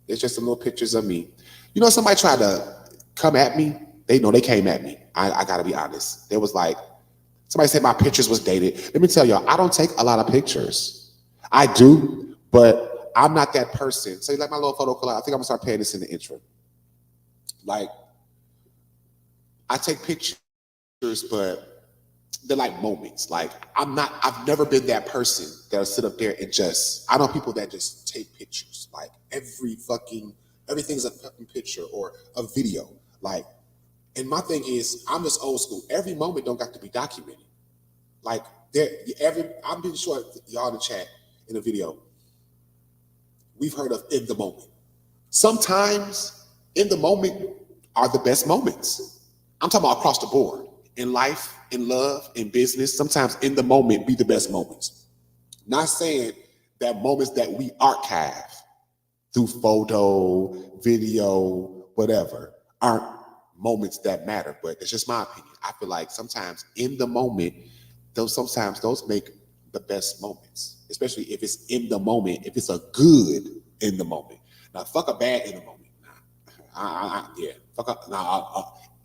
[SPEAKER 1] There's just some little pictures of me. You know, somebody tried to come at me. They know they came at me. I gotta be honest. There was like, somebody said my pictures was dated. Let me tell y'all, I don't take a lot of pictures. I do, but I'm not that person. So you like my little photo collage? I think I'm gonna start playing this in the intro. Like, I take pictures, but they're like moments. Like, I've never been that person that'll sit up there and just, I know people that just take pictures. Like, everything's a fucking picture or a video. Like, and my thing is, I'm just old school. Every moment don't got to be documented. Like, I'm pretty sure y'all in the chat, in the video, we've heard of in the moment. Sometimes in the moment are the best moments. I'm talking about across the board. In life, in love, in business, sometimes in the moment be the best moments. Not saying that moments that we archive through photo, video, whatever, aren't moments that matter, but it's just my opinion. I feel like sometimes in the moment, sometimes those make the best moments, especially if it's in the moment, if it's a good in the moment. Now, fuck a bad in the moment. Yeah, fuck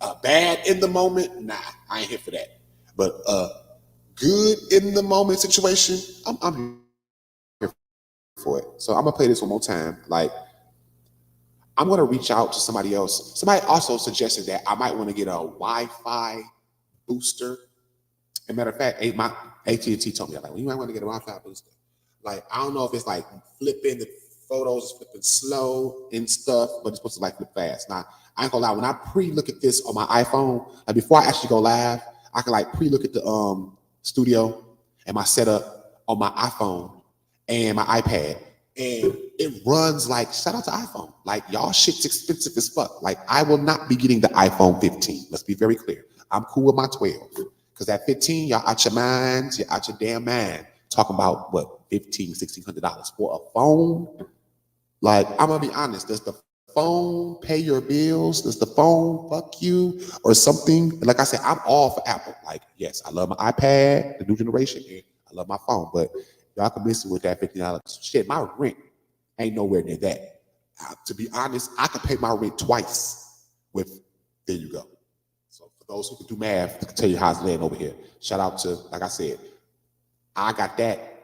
[SPEAKER 1] a bad in the moment. Nah, I ain't here for that. But good in the moment situation, I'm here for it. So I'm gonna play this one more time. Like, I'm gonna reach out to somebody else. Somebody also suggested that I might want to get a Wi-Fi booster. As a matter of fact, my AT&T told me, like, well, you might want to get a Wi-Fi booster. Like, I don't know if it's like flipping the photos, flipping slow and stuff, but it's supposed to like flip fast. Now, I ain't gonna lie, when I pre-look at this on my iPhone, like before I actually go live, I can like pre-look at the studio and my setup on my iPhone and my iPad. And it runs like, shout out to iPhone. Like, y'all shit's expensive as fuck. Like, I will not be getting the iPhone 15. Let's be very clear. I'm cool with my 12. Because that 15, y'all out your minds, you're out your damn mind. talking about what, $1,500-$1,600 for a phone. Like, I'm gonna be honest, does the phone pay your bills? Does the phone fuck you or something? Like I said, I'm all for Apple. Like, yes, I love my iPad, the new generation, and I love my phone, but y'all can miss it with that $50. Shit, my rent ain't nowhere near that. To be honest, I could pay my rent twice with, there you go. So for those who can do math, I can tell you how it's laying over here. Shout out to, like I said, I got that.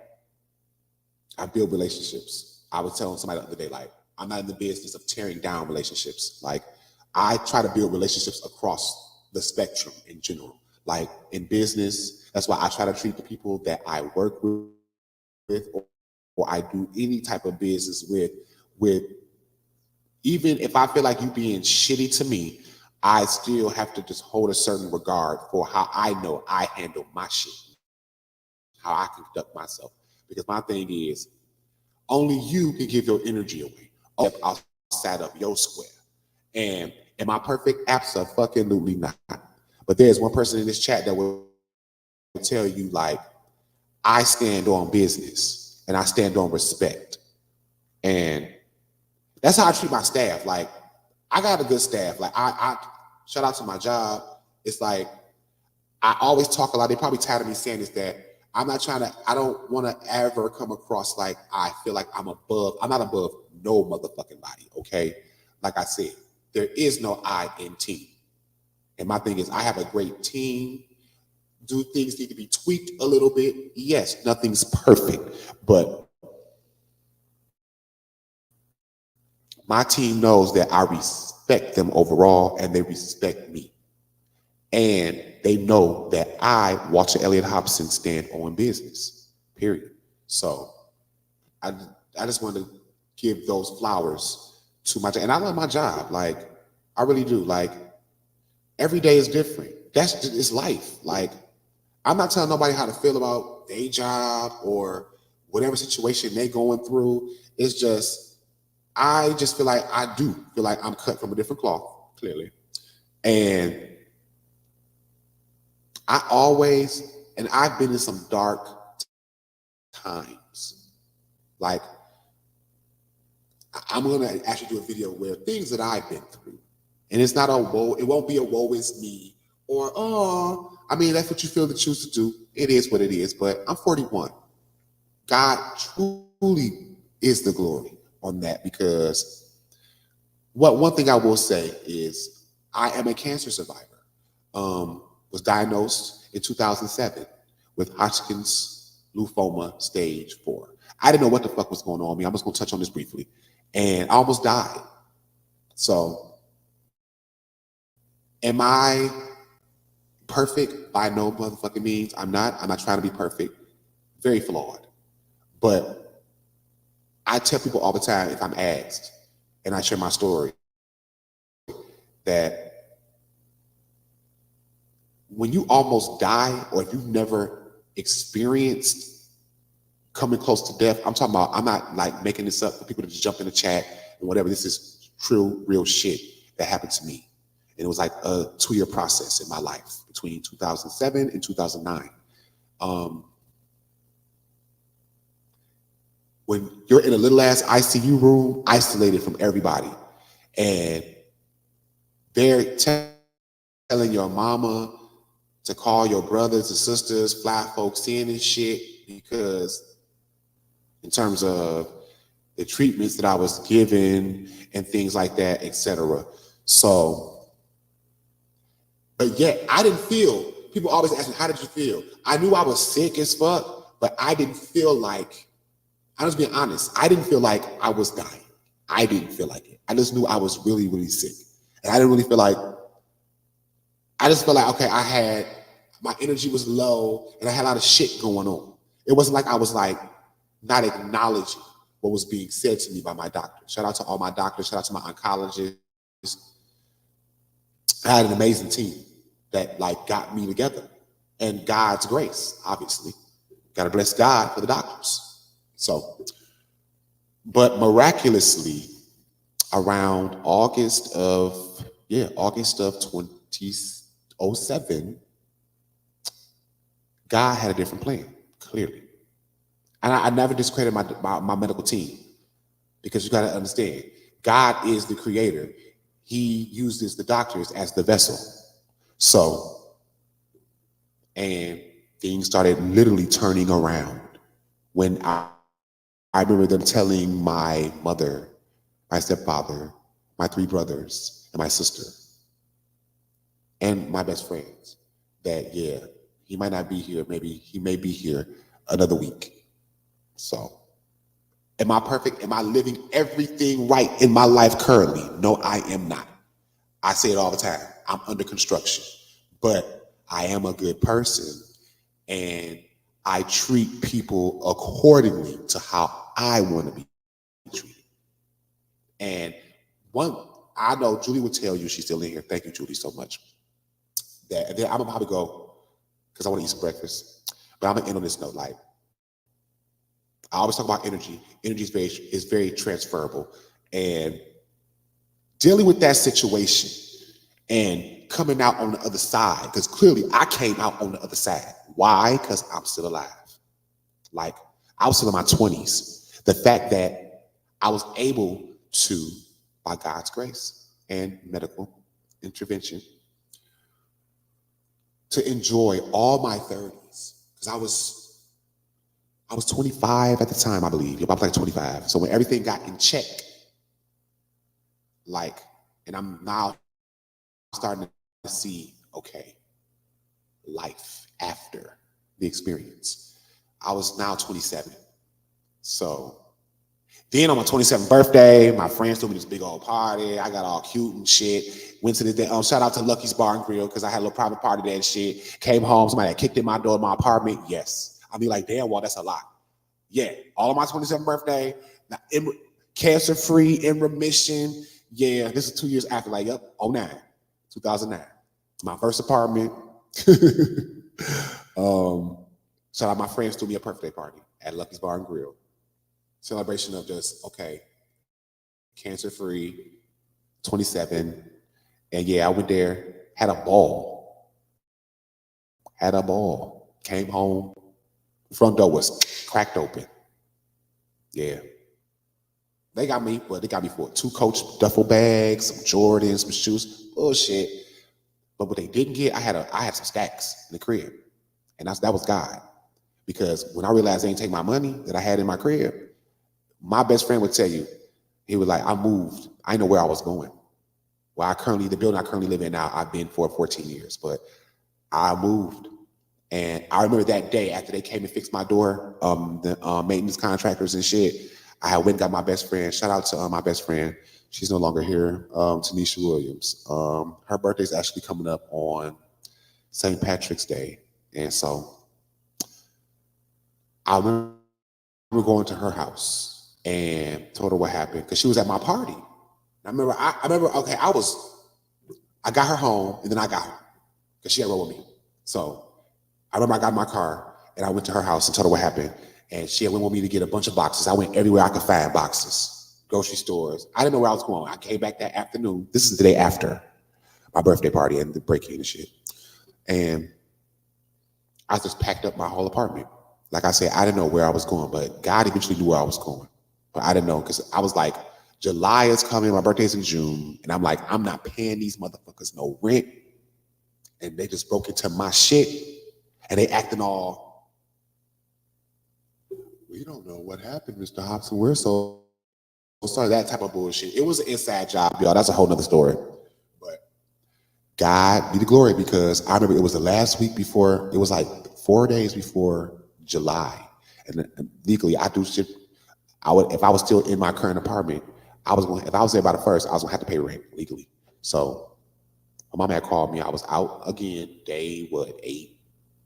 [SPEAKER 1] I build relationships. I was telling somebody the other day, like, I'm not in the business of tearing down relationships. Like, I try to build relationships across the spectrum in general. Like in business, that's why I try to treat the people that I work with or I do any type of business with, even if I feel like you being shitty to me, I still have to just hold a certain regard for how I know I handle my shit, how I conduct myself. Because my thing is, only you can give your energy away. Outside of your square. And am I perfect? Absolutely not. But there's one person in this chat that will tell you, like, I stand on business and I stand on respect. And that's how I treat my staff. Like, I got a good staff. Like, I shout out to my job. It's like, I always talk a lot. They probably tired of me saying this, that I'm not trying to, I don't want to ever come across like I feel like I'm not above no motherfucking body, okay? Like I said, there is no I in team. And my thing is, I have a great team. Do things need to be tweaked a little bit? Yes, nothing's perfect, but my team knows that I respect them overall and they respect me. And they know that I, Walter Elliott Hobson, stand on business, period. So I just want to give those flowers to my job. And I love my job. Like, I really do. Like, every day is different. That's just, it's life. Like, I'm not telling nobody how to feel about their job or whatever situation they going through. It's just, I just feel like I do feel like I'm cut from a different cloth, clearly. And I always, and I've been in some dark times. Like, I'm gonna actually do a video where things that I've been through, and it's not a woe, it won't be a woe is me or oh, I mean that's what you feel to choose to do. It is what it is. But I'm 41. God truly is the glory on that, because one thing I will say is I am a cancer survivor. Was diagnosed in 2007 with Hodgkin's lymphoma stage 4. I didn't know what the fuck was going on with me. I'm just gonna touch on this briefly. And I almost died. So am I perfect? By no motherfucking means. I'm not trying to be perfect. Very flawed. But I tell people all the time, if I'm asked and I share my story, that when you almost die, or if you've never experienced coming close to death, I'm talking about, I'm not like making this up for people to just jump in the chat and whatever. This is true, real shit that happened to me. And it was like a 2-year process in my life between 2007 and 2009. When you're in a little ass ICU room, isolated from everybody, and they're telling your mama to call your brothers and sisters, fly folks in and shit, because in terms of the treatments that I was given and things like that, etc. So, but yet I didn't feel, people always ask me, how did you feel? I knew I was sick as fuck, but I didn't feel like, I'm just being honest, I didn't feel like I was dying. I didn't feel like it. I just knew I was really, really sick. And I didn't really feel like, I just felt like, okay, my energy was low and I had a lot of shit going on. It wasn't like I was like not acknowledging what was being said to me by my doctor. Shout out to all my doctors, shout out to my oncologist. I had an amazing team that like got me together, and God's grace, obviously. Gotta bless God for the doctors. So, but miraculously, around August of 2007, God had a different plan, clearly.
[SPEAKER 2] And I never discredit my medical team, because you got to understand, God is the creator. He uses the doctors as the vessel. So, and things started literally turning around when I remember them telling my mother, my stepfather, my three brothers, and my sister, and my best friends that, yeah, he might not be here. Maybe he may be here another week. So, am I perfect? Am I living everything right in my life currently? No, I am not. I say it all the time. I'm under construction, but I am a good person, and I treat people accordingly to how I want to be treated. And one, I know Julie would tell you, she's still in here. Thank you, Julie, so much. That, and then I'm gonna probably go because I want to eat some breakfast. But I'm gonna end on this note. Like, I always talk about energy. Energy is very transferable, and dealing with that situation and coming out on the other side, because clearly I came out on the other side. Why? Because I'm still alive. Like, I was still in my 20s. The fact that I was able to, by God's grace and medical intervention, to enjoy all my 30s. Because I was 25 at the time, I believe. I was like 25. So when everything got in check, like, and I'm now starting to see, okay, life after the experience. I was now 27. So then on my 27th birthday, my friends threw me this big old party. I got all cute and shit. Went to the day. Shout out to Lucky's Bar and Grill, because I had a little private party there and shit. Came home, somebody had kicked in my door in my apartment. Yes. I mean, like, damn, well, that's a lot. Yeah. All of my 27th birthday, cancer free, in remission. Yeah. This is 2 years after, like, yep, 2009. My first apartment. Shout out my friends threw me a birthday party at Lucky's Bar and Grill. Celebration of just, okay, cancer free, 27. And yeah, I went there, had a ball. Came home, front door was cracked open. Yeah. They got me for 2 Coach duffel bags, some Jordans, some shoes, bullshit. But what they didn't get, I had some stacks in the crib. And that was God. Because when I realized they didn't take my money that I had in my crib, my best friend would tell you, he was like, I moved. I didn't know where I was going. Well, the building I currently live in now, I've been for 14 years, but I moved. And I remember that day after they came and fixed my door, the maintenance contractors and shit, I went and got my best friend. Shout out to my best friend. She's no longer here, Tanisha Williams. Her birthday's actually coming up on St. Patrick's Day. And so I remember going to her house and told her what happened, because she was at my party. I remember, okay, I got her home, and then I got her because she had rode with me. So I remember I got in my car and I went to her house and told her what happened. And she went with me to get a bunch of boxes. I went everywhere I could find boxes, grocery stores. I didn't know where I was going. I came back that afternoon. This is the day after my birthday party and the break-in and shit. And I just packed up my whole apartment. Like I said, I didn't know where I was going, but God eventually knew where I was going. But I didn't know, because I was like, July is coming, my birthday's in June, and I'm like, I'm not paying these motherfuckers no rent. And they just broke into my shit, and they acting all, we don't know what happened, Mr. Hobson. We're so sorry, that type of bullshit. It was an inside job, y'all. That's a whole nother story. But God be the glory, because I remember it was the last week before, it was like 4 days before July. And legally, I do shit. If I was still in my current apartment, if I was there by the 1st, I was gonna have to pay rent legally. So my mom had called me. I was out again, day 8,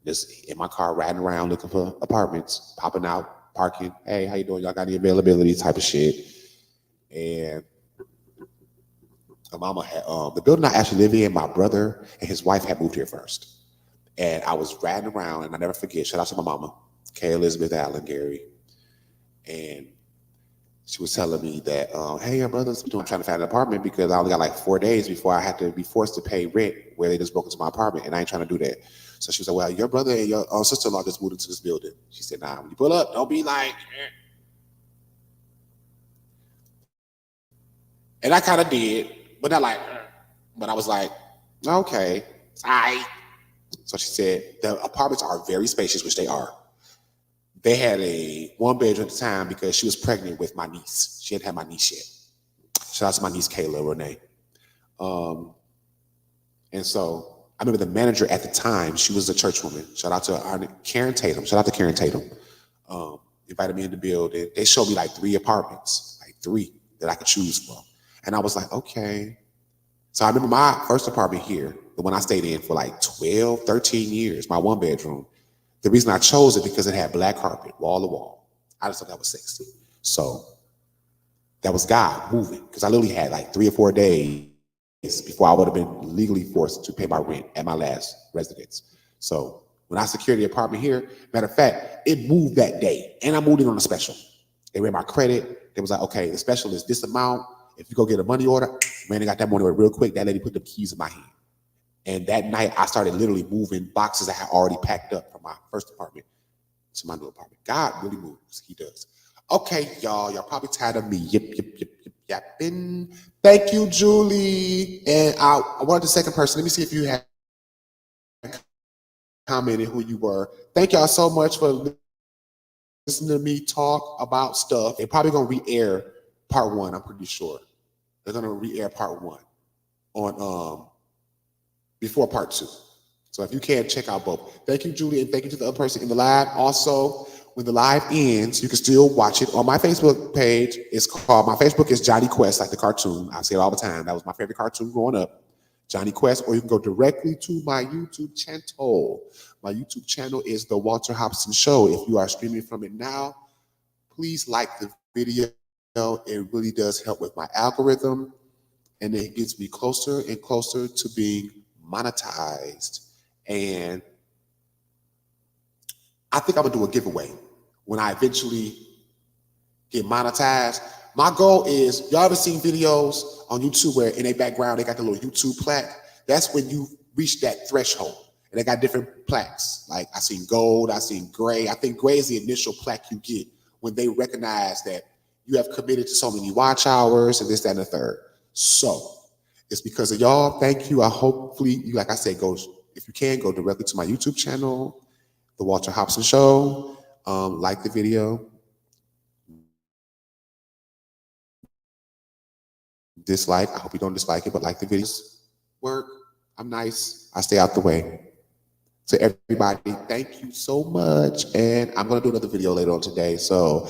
[SPEAKER 2] just in my car riding around looking for apartments, popping out, parking. Hey, how you doing? Y'all got any availability? Type of shit. And my mama had the building I actually live in. My brother and his wife had moved here first, and I was riding around, and I never forget. Shout out to my mama, Kay Elizabeth Allen Gary, and she was telling me that, hey, your brother's doing trying to find an apartment because I only got like 4 days before I had to be forced to pay rent where they just broke into my apartment, and I ain't trying to do that. So she was like, well, your brother and your sister-in-law just moved into this building. She said, nah, when you pull up, don't be like, eh. And I kind of did, but not like, but I was like, okay, all right. So she said, the apartments are very spacious, which they are. They had a one bedroom at the time because she was pregnant with my niece. She hadn't had my niece yet. Shout out to my niece, Kayla Renee. Um, and so I remember the manager at the time, she was a church woman. Shout out to Karen Tatum. Shout out to Karen Tatum. Invited me in the building. They showed me like 3 apartments, like 3 that I could choose from. And I was like, okay. So I remember my first apartment here, the one I stayed in for like 12, 13 years, my 1 bedroom. The reason I chose it because it had black carpet, wall to wall. I just thought that was sexy. So that was God moving, because I literally had like 3 or 4 days before I would have been legally forced to pay my rent at my last residence. So when I secured the apartment here, matter of fact, it moved that day, and I moved it on a special. They ran my credit. They was like, okay, the special is this amount. If you go get a money order, man, they got that money order real quick. That lady put the keys in my hand. And that night, I started literally moving boxes I had already packed up from my first apartment to my new apartment. God really moves. He does. Okay, y'all. Y'all probably tired of me. Yapping. Thank you, Julie. And I wanted the second person. Let me see if you have commented who you were. Thank y'all so much for listening to me talk about stuff. They're probably going to re-air part 1, I'm pretty sure. They're going to re-air part 1 on before part 2. So if you can, check out both. Thank you, Julie, and thank you to the other person in the live. Also, when the live ends, you can still watch it on my Facebook page. It's called, my Facebook is Johnny Quest, like the cartoon. I say it all the time. That was my favorite cartoon growing up, Johnny Quest. Or you can go directly to my YouTube channel. My YouTube channel is The Walter Hobson Show. If you are streaming from it now, please like the video. It really does help with my algorithm, and it gets me closer and closer to being monetized. And I think I'm gonna do a giveaway when I eventually get monetized. My goal is, y'all ever seen videos on YouTube where in their background they got the little YouTube plaque? That's when you reach that threshold. And they got different plaques. Like I seen gold, I seen gray. I think gray is the initial plaque you get when they recognize that you have committed to so many watch hours and this, that, and the third. So it's because of y'all. Thank you. I hopefully you, like I said, go, if you can, go directly to my YouTube channel, The Walter Hobson Show. Like the video. Dislike. I hope you don't dislike it, but like the videos. Work. I'm nice. I stay out the way. To everybody, thank you so much. And I'm going to do another video later on today. So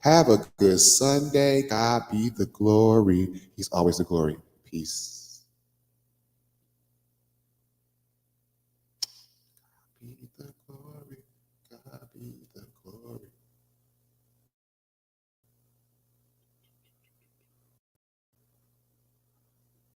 [SPEAKER 2] have a good Sunday. God be the glory. He's always the glory. Peace. Be the